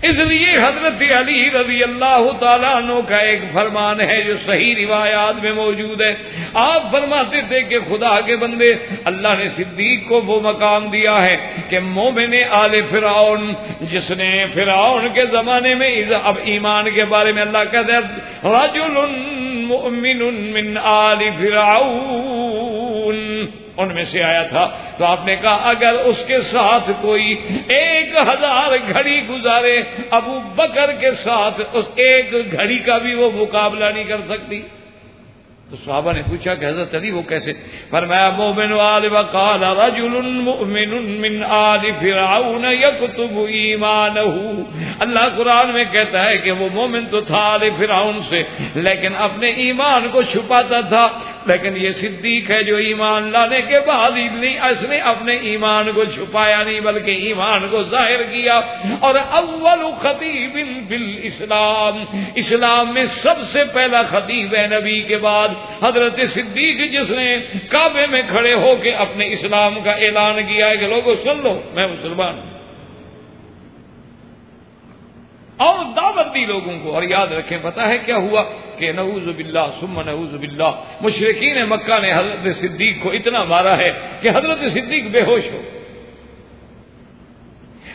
اس لیے حضرت علی رضی اللہ تعالیٰ عنہ کا ایک فرمان ہے جو صحیح روایات میں موجود ہے. آپ فرماتے تھے کہ خدا کے بندے، اللہ نے صدیق کو وہ مقام دیا ہے کہ مومن آل فرعون، جس نے فرعون کے زمانے میں، اب ایمان کے بارے میں اللہ کہتا ہے رجل مؤمن من آل فرعون، ان میں سے آیا تھا. تو آپ نے کہا اگر اس کے ساتھ کوئی 1000 گھڑی گزارے، ابو بکر کے ساتھ اس 1 گھڑی کا بھی وہ مقابلہ نہیں کر سکتی. تو صحابہ نے پوچھا کہ حضرت علی وہ کیسے؟ فرمایا مومن آل وقال رجل مؤمن من آل فرعون یکتب ایمانہ. اللہ قرآن میں کہتا ہے کہ وہ مومن تو تھا آل فرعون سے، لیکن اپنے ایمان کو چھپاتا تھا. لیکن یہ صدیق ہے جو ایمان لانے کے بعد اس نے اپنے ایمان کو چھپایا نہیں بلکہ ایمان کو ظاہر کیا. اور اول خطیب فی الاسلام، اسلام میں سب سے پہلا خطیب ہے نبی کے بعد حضرت صدیق، جس نے کعبے میں کھڑے ہو کے اپنے اسلام کا اعلان کیا ہے کہ لوگوں سن لو میں مسلمان ہوں، اور دعوت دی لوگوں کو. اور یاد رکھیں پتہ ہے کیا ہوا کہ نعوذ باللہ ثم نعوذ باللہ مشرکین مکہ نے حضرت صدیق کو اتنا مارا ہے کہ حضرت صدیق بے ہوش ہو.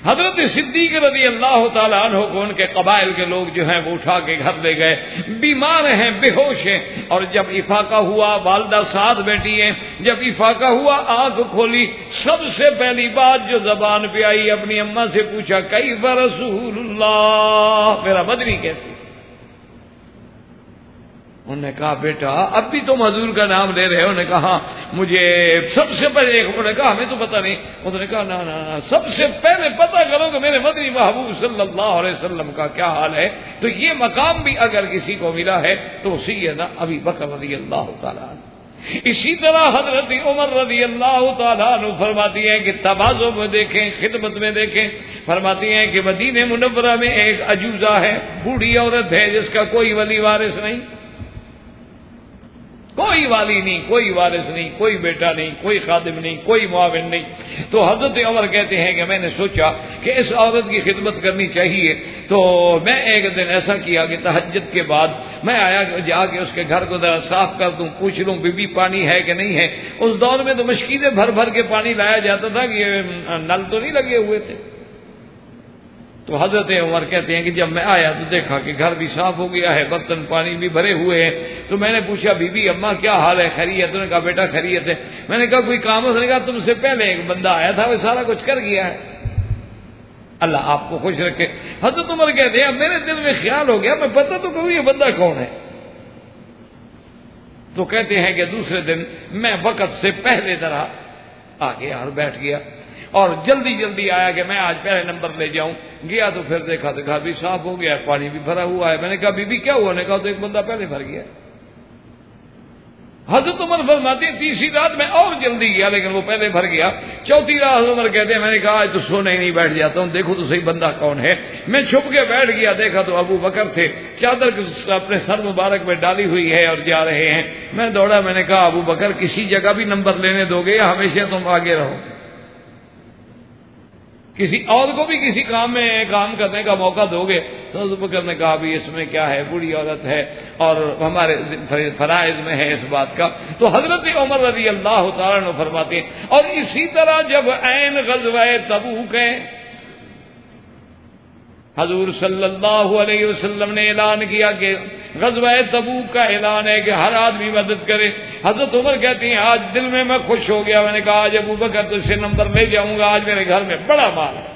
حضرت صدیق رضی اللہ تعالیٰ عنہ کو ان کے قبائل کے لوگ جو ہیں وہ اٹھا کے گھر لے گئے، بیمار ہیں، بے ہوش ہیں. اور جب افاقہ ہوا، والدہ ساتھ بیٹھی ہیں، جب افاقہ ہوا آنکھ کھولی، سب سے پہلی بات جو زبان پہ آئی اپنی اماں سے پوچھا کیف رسول اللہ، میرا مدنی کیسے؟ انہوں نے کہا بیٹا اب بھی تم حضور کا نام لے رہے ہو؟ انہوں نے کہا مجھے سب سے پہلے، انہوں نے کہا ہمیں تو پتہ نہیں. انہوں نے کہا نا سب سے پہلے پتہ کرو کہ میرے مدنی محبوب صلی اللہ علیہ وسلم کا کیا حال ہے. تو یہ مقام بھی اگر کسی کو ملا ہے تو سیدنا ابی بکر رضی اللہ تعالیٰ عنہ. اسی طرح حضرت عمر رضی اللہ تعالیٰ عنہ فرماتی ہیں کہ تواضع میں دیکھیں، خدمت میں دیکھیں. فرماتی ہیں کہ مدینہ منورہ میں ایک عجوزہ ہے، بوڑھی عورت ہے جس کا کوئی ولی وارث نہیں، کوئی والی نہیں، کوئی وارث نہیں، کوئی بیٹا نہیں، کوئی خادم نہیں، کوئی معاون نہیں. تو حضرت عمر کہتے ہیں کہ میں نے سوچا کہ اس عورت کی خدمت کرنی چاہیے. تو میں ایک دن ایسا کیا کہ تہجد کے بعد میں آیا جا کے اس کے گھر کو ذرا صاف کر دوں، پوچھ لوں بی بی پانی ہے کہ نہیں ہے. اس دور میں تو مشکیزیں بھر بھر کے پانی لایا جاتا تھا کہ نل تو نہیں لگے ہوئے تھے. تو حضرت عمر کہتے ہیں کہ جب میں آیا تو دیکھا کہ گھر بھی صاف ہو گیا ہے، برتن پانی بھی بھرے ہوئے ہیں. تو میں نے پوچھا بی بی اماں کیا حال ہے، خیریت؟ انہوں نے کہا بیٹا خیریت ہے. میں نے کہا کوئی کام ہے؟ اس نے کہا تم سے پہلے ایک بندہ آیا تھا وہ سارا کچھ کر گیا ہے، اللہ آپ کو خوش رکھے. حضرت عمر کہتے ہیں میرے دل میں خیال ہو گیا میں پتہ تو کروں یہ بندہ کون ہے. تو کہتے ہیں کہ دوسرے دن میں وقت سے پہلے طرح آ گیا اور بیٹھ گیا اور جلدی جلدی آیا کہ میں آج پہلے نمبر لے جاؤں. گیا تو پھر دیکھا تو گھر بھی صاف ہو گیا، پانی بھی بھرا ہوا ہے. میں نے کہا بی بی کیا ہوا؟ نے کہا تو ایک بندہ پہلے بھر گیا. حضرت عمر فرماتے ہیں تیسری رات میں اور جلدی گیا لیکن وہ پہلے بھر گیا. چوتھی رات حضرت عمر کہتے ہیں میں نے کہا آج تو سونے ہی نہیں بیٹھ جاتا ہوں, دیکھو تو صحیح بندہ کون ہے. میں چھپ کے بیٹھ گیا, دیکھا تو ابو بکر تھے, چادر اپنے سر مبارک میں ڈالی ہوئی ہے اور جا رہے ہیں. میں دوڑا, میں نے کہا ابو بکر کسی جگہ بھی نمبر لینے دو گے یا ہمیشہ تم آگے رہو گے؟ کسی اور کو بھی کسی کام میں کام کرنے کا موقع دو گے؟ تو ابو بکر نے کہا بھی اس میں کیا ہے, بوڑھی عورت ہے اور ہمارے فرائض میں ہے اس بات کا. تو حضرت عمر رضی اللہ تعالیٰ عنہ فرماتے ہیں اور اسی طرح جب عین غزوہ تبوک ہے, حضور صلی اللہ علیہ وسلم نے اعلان کیا کہ غزوہ تبوک کا اعلان ہے کہ ہر آدمی مدد کرے. حضرت عمر کہتے ہیں آج دل میں خوش ہو گیا, میں نے کہا آج ابو بکر تو سے نمبر لے جاؤں گا, آج میرے گھر میں بڑا مال ہے.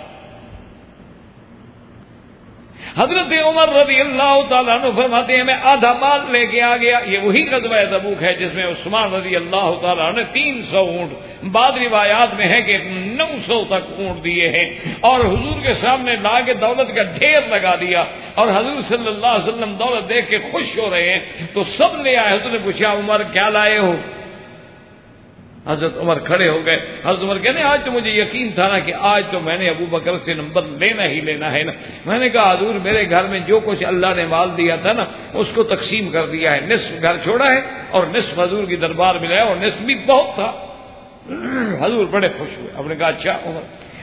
حضرت عمر رضی اللہ تعالیٰ عنہ فرماتے ہیں میں آدھا مال لے کے آ گیا. یہ وہی غزوہ تبوک ہے جس میں عثمان رضی اللہ تعالیٰ عنہ 300 اونٹ, بعض روایات میں ہے کہ 900 تک اونٹ دیے ہیں, اور حضور کے سامنے لا کے دولت کا ڈھیر لگا دیا. اور حضور صلی اللہ علیہ وسلم دولت دیکھ کے خوش ہو رہے ہیں تو سب لے آئے. حضور نے پوچھا عمر کیا لائے ہو؟ حضرت عمر کھڑے ہو گئے. حضرت عمر کہنے آج تو مجھے یقین تھا نا کہ آج تو میں نے ابو بکر سے نمبر لینا ہی لینا ہے نا. میں نے کہا حضور میرے گھر میں جو کچھ اللہ نے مال دیا تھا نا اس کو تقسیم کر دیا ہے, نصف گھر چھوڑا ہے اور نصف حضور کی دربار میں لایا, اور نصف بھی بہت تھا. حضور بڑے خوش ہوئے. آپ نے کہا اچھا عمر.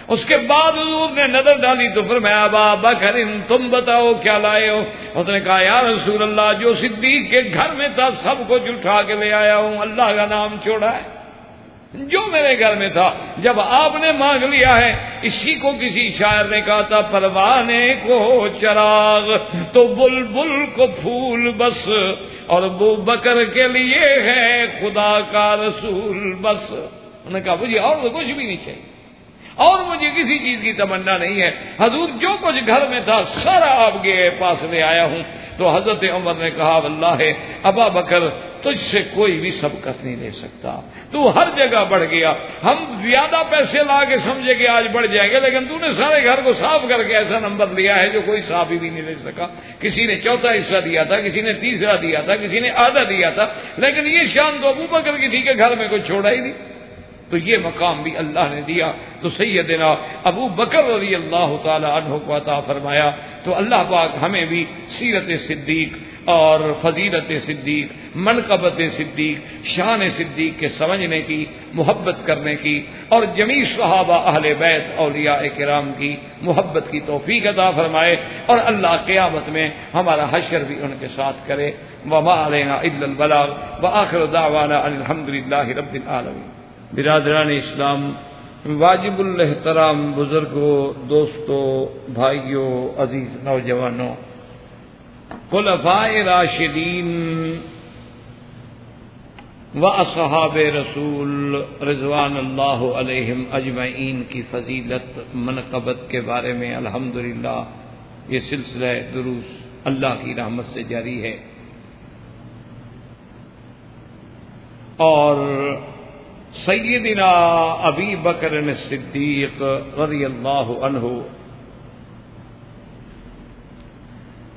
اس کے بعد حضور نے نظر ڈالی تو فرمایا ابا بکر تم بتاؤ کیا لائے ہو؟ اس نے کہا یا رسول اللہ جو صدیق کے گھر میں تھا سب کو اٹھا کے لے آیا ہوں, اللہ کا نام چھوڑا ہے. جو میرے گھر میں تھا جب آپ نے مانگ لیا ہے. اسی کو کسی شاعر نے کہا تھا پروانے کو چراغ تو بلبل کو پھول بس, اور ابو بکر کے لیے ہے خدا کا رسول بس. انہوں نے کہا مجھے اور تو کچھ بھی نہیں چاہیے اور مجھے کسی چیز کی تمنا نہیں ہے. حضور جو کچھ گھر میں تھا سارا آپ کے پاس لے آیا ہوں. تو حضرت عمر نے کہا واللہ ابا بکر تجھ سے کوئی بھی سبقت نہیں لے سکتا, تو ہر جگہ بڑھ گیا. ہم زیادہ پیسے لا کے سمجھے کہ آج بڑھ جائیں گے, لیکن تو نے سارے گھر کو صاف کر کے ایسا نمبر لیا ہے جو کوئی صاف ہی بھی نہیں لے سکا. کسی نے چوتھا حصہ دیا تھا, کسی نے تیسرا دیا تھا, کسی نے آدھا دیا تھا, لیکن یہ شان تو ابو بکر کی تھی کہ گھر میں کوئی چھوڑا ہی نہیں. تو یہ مقام بھی اللہ نے دیا. تو سیدنا ابو بکر رضی اللہ تعالی عنہ کو عطا فرمایا. تو اللہ پاک ہمیں بھی سیرت صدیق اور فضیلت صدیق, منقبت صدیق, شان صدیق کے سمجھنے کی, محبت کرنے کی, اور جمیع صحابہ اہل بیت اولیاء کرام کی محبت کی توفیق عطا فرمائے, اور اللہ قیامت میں ہمارا حشر بھی ان کے ساتھ کرے. وما علینا الا البلاغ وآخر دعوانا ان الحمدللہ رب العالمین. برادران اسلام, واجب الاحترام بزرگوں, دوستوں, بھائیوں, عزیز نوجوانوں, خلفائے راشدین و اصحاب رسول رضوان اللہ علیہم اجمعین کی فضیلت منقبت کے بارے میں الحمدللہ یہ سلسلہ دروس اللہ کی رحمت سے جاری ہے. اور سیدنا ابی بکر صدیق رضی اللہ عنہ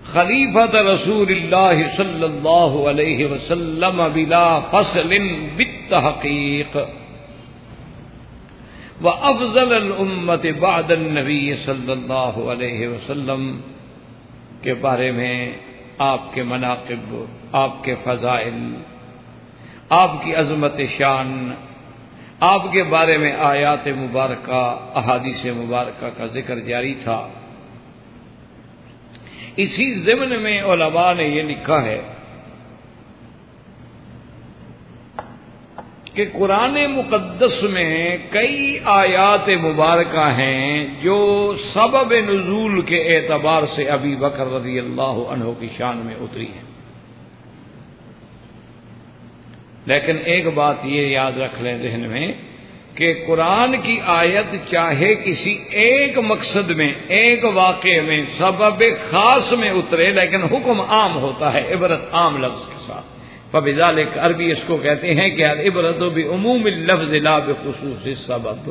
خلیفۃ رسول اللہ صلی اللہ علیہ وسلم بلا فصل بالتحقیق وافضل الامت بعد النبی صلی اللہ علیہ وسلم کے بارے میں آپ کے مناقب, آپ کے فضائل, آپ کی عظمت شان, آپ کے بارے میں آیات مبارکہ, احادیث مبارکہ کا ذکر جاری تھا. اسی ضمن میں علماء نے یہ لکھا ہے کہ قرآن مقدس میں کئی آیات مبارکہ ہیں جو سبب نزول کے اعتبار سے ابی بکر رضی اللہ عنہ کی شان میں اتری ہیں. لیکن ایک بات یہ یاد رکھ لیں ذہن میں کہ قرآن کی آیت چاہے کسی ایک مقصد میں, ایک واقعے میں, سبب خاص میں اترے, لیکن حکم عام ہوتا ہے, عبرت عام لفظ کے ساتھ. فبذالک عربی اس کو کہتے ہیں کہ العبرت بعموم اللفظ لا بخصوص السبب,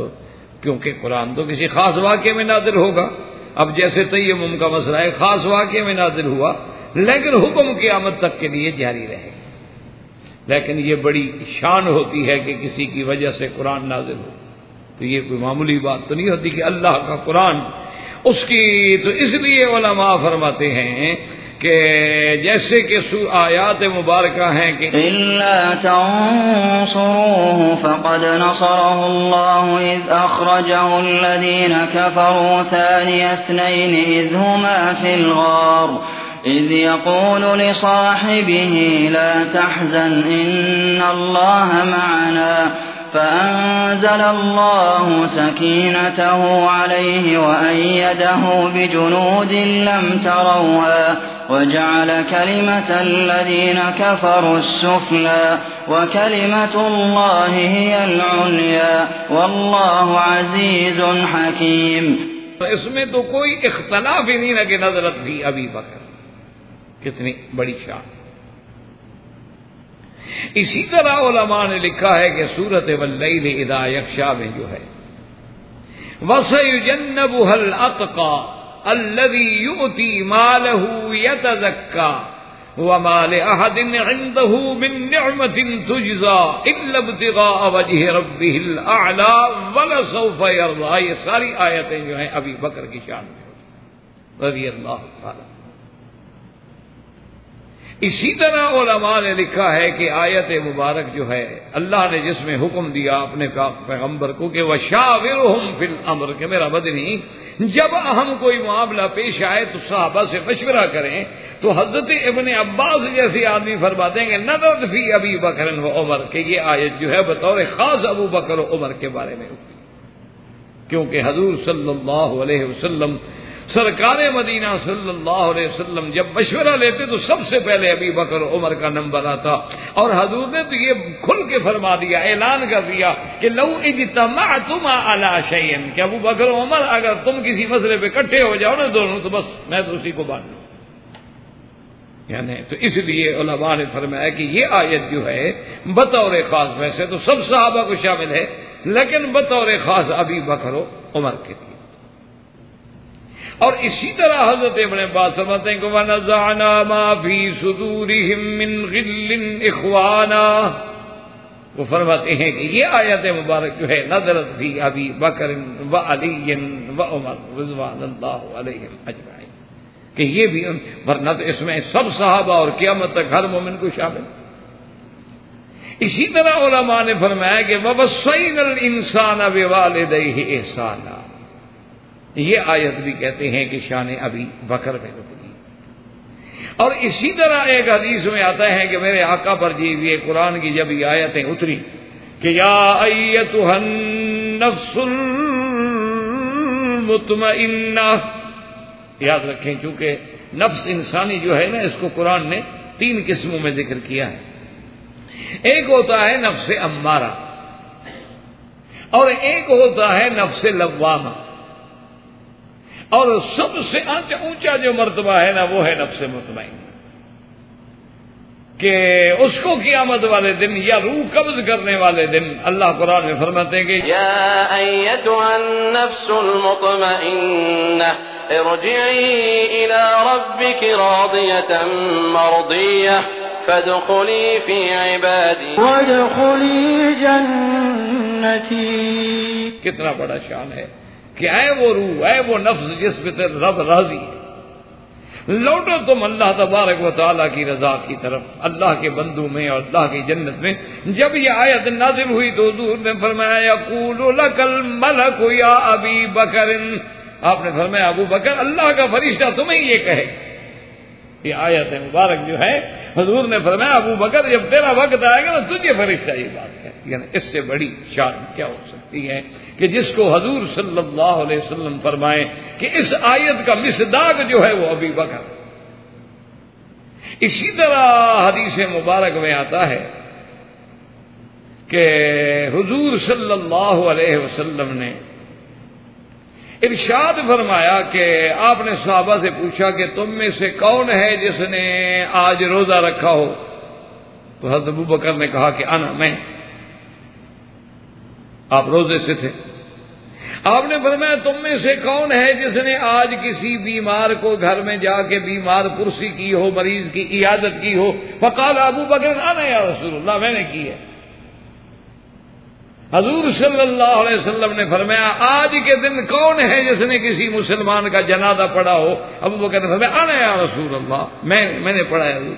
کیونکہ قرآن تو کسی خاص واقعے میں نازل ہوگا. اب جیسے تیمم کا مسئلہ ہے, خاص واقعے میں نازل ہوا لیکن حکم قیامت تک کے لیے جاری رہے گا. لیکن یہ بڑی شان ہوتی ہے کہ کسی کی وجہ سے قرآن نازل ہو، تو یہ کوئی معمولی بات تو نہیں ہوتی کہ اللہ کا قرآن اس کی، تو اس لیے علماء فرماتے ہیں کہ جیسے کہ آیات مبارکہ ہیں کہ إِلَّا تَنصُرُوهُ فَقَدْ نَصَرَهُ اللَّهُ إِذْ أَخْرَجَهُ الَّذِينَ كَفَرُوا ثَانِيَ اثْنَيْنِ إِذْ هُمَا فِي الْغَارِ إِذْ يَقُولُ لِصَاحِبِهِ لَا تَحْزَنْ إِنَّ اللَّهَ مَعَنَا فأنزل الله سكينته عليه وأيده بجنود لم تروها وجعل كلمة الذين كفروا السفلى وكلمة الله هي العليا والله عزيز حكيم. اس میں تو کوئی اختلاف ہی نہیں نہ کہ نزلت بھی ابی بکر، کتنی بڑی شان. اسی طرح علماء نے لکھا ہے کہ سورۃ واللیل اذا یغشی میں جو ہے وَسَيُجَنَّبُهَا الْأَتْقَى الَّذِي يُؤْتِي مَالَهُ يَتَزَكَّى وَمَا لِأَحَدٍ عِندَهُ مِن نِّعْمَةٍ تُجْزَى إِلَّا ابْتِغَاءَ وَجْهِ رَبِّهِ الْأَعْلَىٰ وَلَسَوْفَ يَرْضَىٰ. یہ ساری آیتیں جو ہیں ابی بکر کی شان میں رضی اللہ تعالی. اسی طرح علماء نے لکھا ہے کہ آیت مبارک جو ہے اللہ نے جس میں حکم دیا اپنے پیغمبر کو کہ وَشَاوِرْهُمْ فِي الْأَمْرِ کہ میرا بدنی جب اہم کوئی معاملہ پیش آئے تو صحابہ سے مشورہ کریں، تو حضرت ابن عباس جیسے آدمی فرماتے ہیں کہ نظرت فی ابی بکر و عمر کہ یہ آیت جو ہے بطور خاص ابو بکر و عمر کے بارے میں ہوتی، کیونکہ حضور صلی اللہ علیہ وسلم سرکار مدینہ صلی اللہ علیہ وسلم جب مشورہ لیتے تو سب سے پہلے ابی بکر و عمر کا نمبر آتا، اور حضور نے تو یہ کھل کے فرما دیا، اعلان کر دیا کہ لو اجتمعتما علی شیء کہ ابو بکر و عمر اگر تم کسی مسئلے پہ اکٹھے ہو جاؤ نا دونوں تو بس میں تو اسی کو باندھ لوں. یعنی تو اس لیے علماء نے فرمایا کہ یہ آیت جو ہے بطور خاص، ویسے تو سب صحابہ کو شامل ہے لیکن بطور خاص ابی بکر و عمر کے لیے. اور اسی طرح حضرت ابن عباس فرماتے ہیں کہ وَنَزَعْنَا مَا فِي صُدُورِهِم مِّن غِلٍّ إِخْوَانًا، وہ فرماتے ہیں کہ یہ آیت مبارک جو ہے نظرت فی ابی بکر وعلی وعمر رضوان اللہ علیہم اجمعین، کہ یہ بھی ورنہ تو اس میں سب صحابہ اور قیامت تک ہر مومن کو شامل. اسی طرح علماء نے فرمایا کہ وَوَصَّيْنَا الْإِنسَانَ بِوَالِدَيْهِ إِحْسَانًا، یہ آیت بھی کہتے ہیں کہ شان ابی بکر میں اتری. اور اسی طرح ایک حدیث میں آتا ہے کہ میرے آقا پر جی یہ قرآن کی جب یہ آیتیں اتری کہ یا ایتھا النفس المطمئنہ، یاد رکھیں چونکہ نفس انسانی جو ہے نا اس کو قرآن نے 3 قسموں میں ذکر کیا ہے. ایک ہوتا ہے نفس امارہ اور ایک ہوتا ہے نفس لوامہ، اور سب سے اونچا جو مرتبہ ہے نا وہ ہے نفس مطمئن، کہ اس کو قیامت والے دن یا روح قبض کرنے والے دن اللہ قرآن میں فرماتے ہیں کہ یا ایتھا النفس المطمئنہ ارجعی الی ربک راضیۃ مرضیہ فادخلی فی عبادی وادخلی جنتی. کتنا بڑا شان ہے کہ اے وہ روح، اے وہ نفس جس پہ تیرا رب راضی ہے، لوٹو تم اللہ تبارک و تعالیٰ کی رضا کی طرف، اللہ کے بندوں میں اور اللہ کی جنت میں. جب یہ آیت نازل ہوئی تو حضور نے فرمایا یقول لک الملک یا ابی بکر، آپ نے فرمایا ابو بکر اللہ کا فرشتہ تمہیں یہ کہے. یہ آیت مبارک جو ہے حضور نے فرمایا ابو بکر جب تیرا وقت آئے گا نا تجھے فرشتہ یہ بات ہے. یعنی اس سے بڑی شان کیا ہو سکتی ہے کہ جس کو حضور صلی اللہ علیہ وسلم فرمائے کہ اس آیت کا مصداق جو ہے وہ ابی بکر. اسی طرح حدیث مبارک میں آتا ہے کہ حضور صلی اللہ علیہ وسلم نے ارشاد فرمایا کہ آپ نے صحابہ سے پوچھا کہ تم میں سے کون ہے جس نے آج روزہ رکھا ہو؟ تو حضرت ابو بکر نے کہا کہ انا، میں. آپ روزے سے تھے. آپ نے فرمایا تم میں سے کون ہے جس نے آج کسی بیمار کو گھر میں جا کے بیمار پرسی کی ہو، مریض کی عیادت کی ہو؟ فقال ابو بکر انا یا رسول اللہ، میں نے کی ہے۔ حضور صلی اللہ علیہ وسلم نے فرمایا آج کے دن کون ہے جس نے کسی مسلمان کا جنازہ پڑھا ہو؟ ابو بکر نے فرمایا انا یا رسول اللہ، میں نے پڑھا ہے حضور۔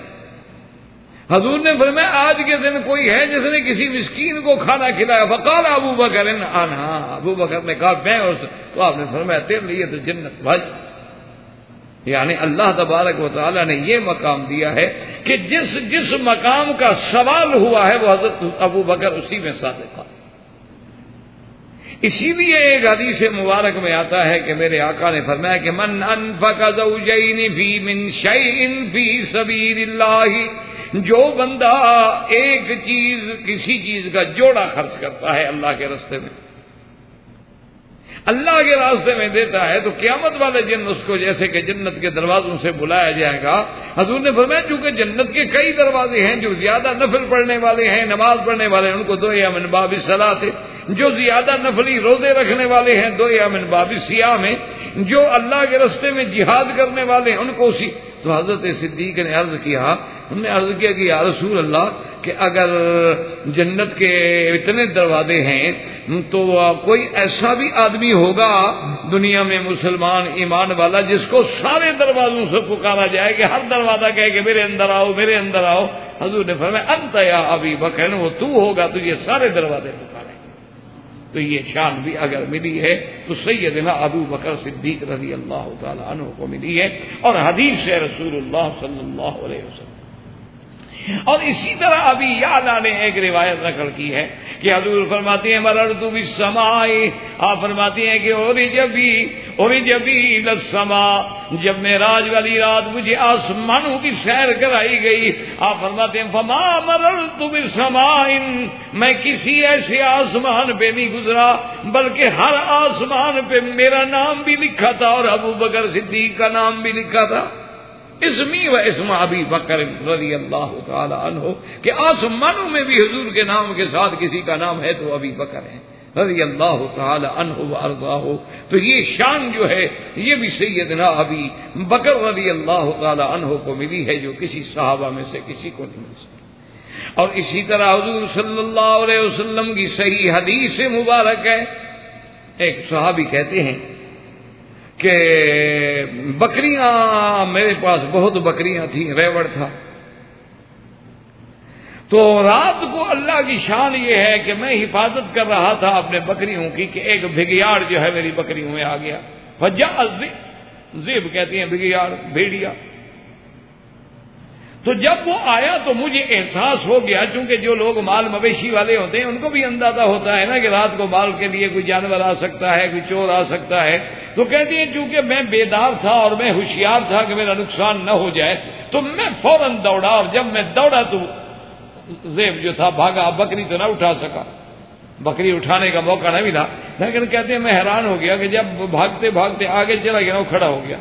حضور نے فرمایا آج کے دن کوئی ہے جس نے کسی مسکین کو کھانا کھلایا؟ فقال ابو بکر انا، ابو بکر نے کہا میں، اور تو آپ نے فرمایا تیرے لیے تو جنت بھائی۔ یعنی اللہ تبارک و تعالی نے یہ مقام دیا ہے کہ جس مقام کا سوال ہوا ہے وہ حضرت ابو بکر اسی میں صادق تھا۔ اسی لیے ایک حدیث مبارک میں آتا ہے کہ میرے آقا نے فرمایا کہ من انفق زوجین فی من شیء فی سبیل اللہ، جو بندہ ایک چیز، کسی چیز کا جوڑا خرچ کرتا ہے اللہ کے راستے میں، اللہ کے راستے میں دیتا ہے، تو قیامت والے دن اس کو جیسے کہ جنت کے دروازوں سے بلایا جائے گا۔ حضور نے فرمایا چونکہ جنت کے کئی دروازے ہیں، جو زیادہ نفل پڑھنے والے ہیں، نماز پڑھنے والے ہیں، ان کو دویا من باب الصلاۃ، جو زیادہ نفلی روزے رکھنے والے ہیں دویا من باب الصیام، جو اللہ کے راستے میں جہاد کرنے والے ہیں ان کو اسی۔ تو حضرت صدیق نے عرض کیا، انہوں نے عرض کیا کہ یا رسول اللہ کہ اگر جنت کے اتنے دروازے ہیں تو کوئی ایسا بھی آدمی ہوگا دنیا میں مسلمان ایمان والا جس کو سارے دروازوں سے پکارا جائے کہ ہر دروازہ کہے کہ میرے اندر آؤ میرے اندر آؤ؟ حضور نے فرمایا انت یا ابی بکر، وہ تو ہوگا تجھے سارے دروازے پکارے۔ تو یہ شان بھی اگر ملی ہے تو سیدنا ابو بکر صدیق رضی اللہ تعالی عنہ کو ملی ہے، اور حدیث ہے رسول اللہ صلی اللہ علیہ وسلم۔ اور اسی طرح ابھی یعلا نے ایک روایت نقل کی ہے کہ حضور فرماتے ہیں مررت بالسماء، آپ فرماتے ہیں کہ عرج بی الی السماء، جب معراج والی رات مجھے آسمانوں کی سیر کرائی گئی، آپ فرماتے ہیں فما مررت بسماء، میں کسی ایسے آسمان پہ نہیں گزرا بلکہ ہر آسمان پہ میرا نام بھی لکھا تھا اور ابو بکر صدیق کا نام بھی لکھا تھا، اسمی و اسم ابی بکر رضی اللہ تعالی عنہ، کہ آسمانوں میں بھی حضور کے نام کے ساتھ کسی کا نام ہے تو ابی بکر ہے رضی اللہ تعالی عنہ وارضاہ۔ تو یہ شان جو ہے یہ بھی سیدنا ابی بکر رضی اللہ تعالی عنہ کو ملی ہے جو کسی صحابہ میں سے کسی کو نہیں مل سکتی۔ اور اسی طرح حضور صلی اللہ علیہ وسلم کی صحیح حدیث مبارک ہے، ایک صحابی کہتے ہیں کہ بکریاں، میرے پاس بہت بکریاں تھیں، ریوڑ تھا، تو رات کو اللہ کی شان یہ ہے کہ میں حفاظت کر رہا تھا اپنے بکریوں کی کہ ایک بھگیاڑ جو ہے میری بکریوں میں آ گیا، فجاء الذئب کہتے ہیں بھگیاڑ، بھیڑیا۔ تو جب وہ آیا تو مجھے احساس ہو گیا، چونکہ جو لوگ مال مویشی والے ہوتے ہیں ان کو بھی اندازہ ہوتا ہے نا کہ رات کو مال کے لیے کوئی جانور آ سکتا ہے، کوئی چور آ سکتا ہے، تو کہتے ہیں چونکہ میں بیدار تھا اور میں ہوشیار تھا کہ میرا نقصان نہ ہو جائے، تو میں فوراً دوڑا، اور جب میں دوڑا تو ذئب جو تھا بھاگا، بکری تو نہ اٹھا سکا، بکری اٹھانے کا موقع نہ ملا، لیکن کہتے ہیں میں حیران ہو گیا کہ جب بھاگتے بھاگتے آگے چلا گیا وہ کھڑا ہو گیا،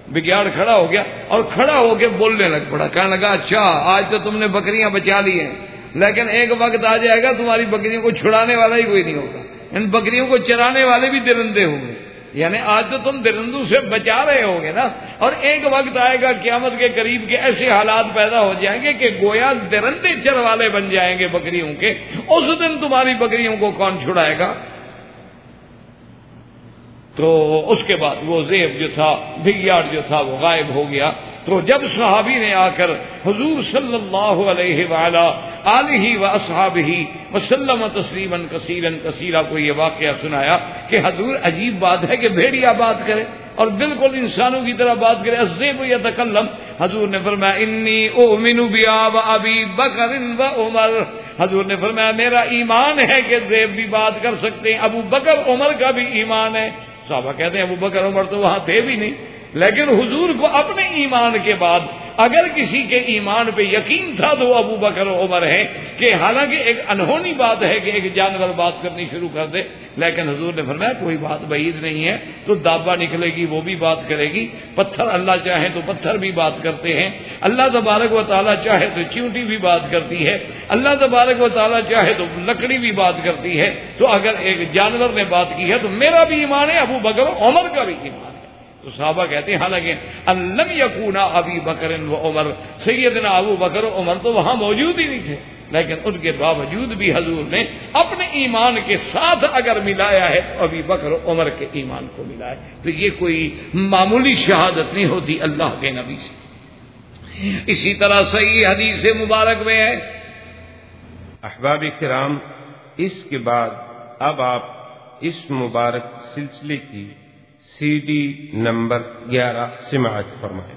بگیاڑ کھڑا ہو گیا اور کھڑا ہو کے بولنے لگ پڑا، کہنے لگا اچھا آج تو تم نے بکریاں بچا لی ہیں، لیکن ایک وقت آ جائے گا تمہاری بکریوں کو چھڑانے والا ہی کوئی نہیں ہوگا، ان بکریوں کو چرانے والے بھی درندے ہوں گے، یعنی آج تو تم درندوں سے بچا رہے ہوگے نا، اور ایک وقت آئے گا قیامت کے قریب کے ایسے حالات پیدا ہو جائیں گے کہ گویا درندے چروالے بن جائیں گے بکریوں کے، اس دن تمہاری بکریوں کو کون چھڑائے گا؟ تو اس کے بعد وہ ذئب جو تھا، بھگیاڑ جو تھا وہ غائب ہو گیا۔ تو جب صحابی نے آ کر حضور صلی اللہ علیہ وآلہ آلہ واصحابہ وسلم تسلیما کثیرا کثیرا کو یہ واقعہ سنایا کہ حضور عجیب بات ہے کہ بھیڑیا بات کرے اور بالکل انسانوں کی طرح بات کرے، الذئب یتکلم، حضور نے فرمایا انی اؤمن بابی بکر و عمر، حضور نے فرمایا میرا ایمان ہے کہ ذئب بھی بات کر سکتے ہیں، ابو بکر عمر کا بھی ایمان ہے۔ صحابہ کہتے ہیں ابو بکر عمر تو وہاں تھے بھی نہیں، لیکن حضور کو اپنے ایمان کے بعد اگر کسی کے ایمان پہ یقین تھا تو ابو بکر و عمر ہے، کہ حالانکہ ایک انہونی بات ہے کہ ایک جانور بات کرنی شروع کر دے، لیکن حضور نے فرمایا کوئی بات بعید نہیں ہے، تو دابا نکلے گی وہ بھی بات کرے گی، پتھر اللہ چاہے تو پتھر بھی بات کرتے ہیں، اللہ تبارک و تعالیٰ چاہے تو چیونٹی بھی بات کرتی ہے، اللہ تبارک و تعالیٰ چاہے تو لکڑی بھی بات کرتی ہے، تو اگر ایک جانور نے بات کی ہے تو میرا بھی ایمان ہے، ابو بکر و عمر کا بھی ایمان ہے۔ تو صحابہ کہتے ہیں حالانکہ لم یکونا ابی بکر و عمر، سیدنا ابو بکر و عمر تو وہاں موجود ہی نہیں تھے، لیکن ان کے باوجود بھی حضور نے اپنے ایمان کے ساتھ اگر ملایا ہے تو ابی بکر و عمر کے ایمان کو ملایا، تو یہ کوئی معمولی شہادت نہیں ہوتی اللہ کے نبی سے۔ اسی طرح صحیح حدیث مبارک میں ہے۔ احباب کرام، اس کے بعد اب آپ اس مبارک سلسلے کی CD نمبر 11 سماعت فرمائیں۔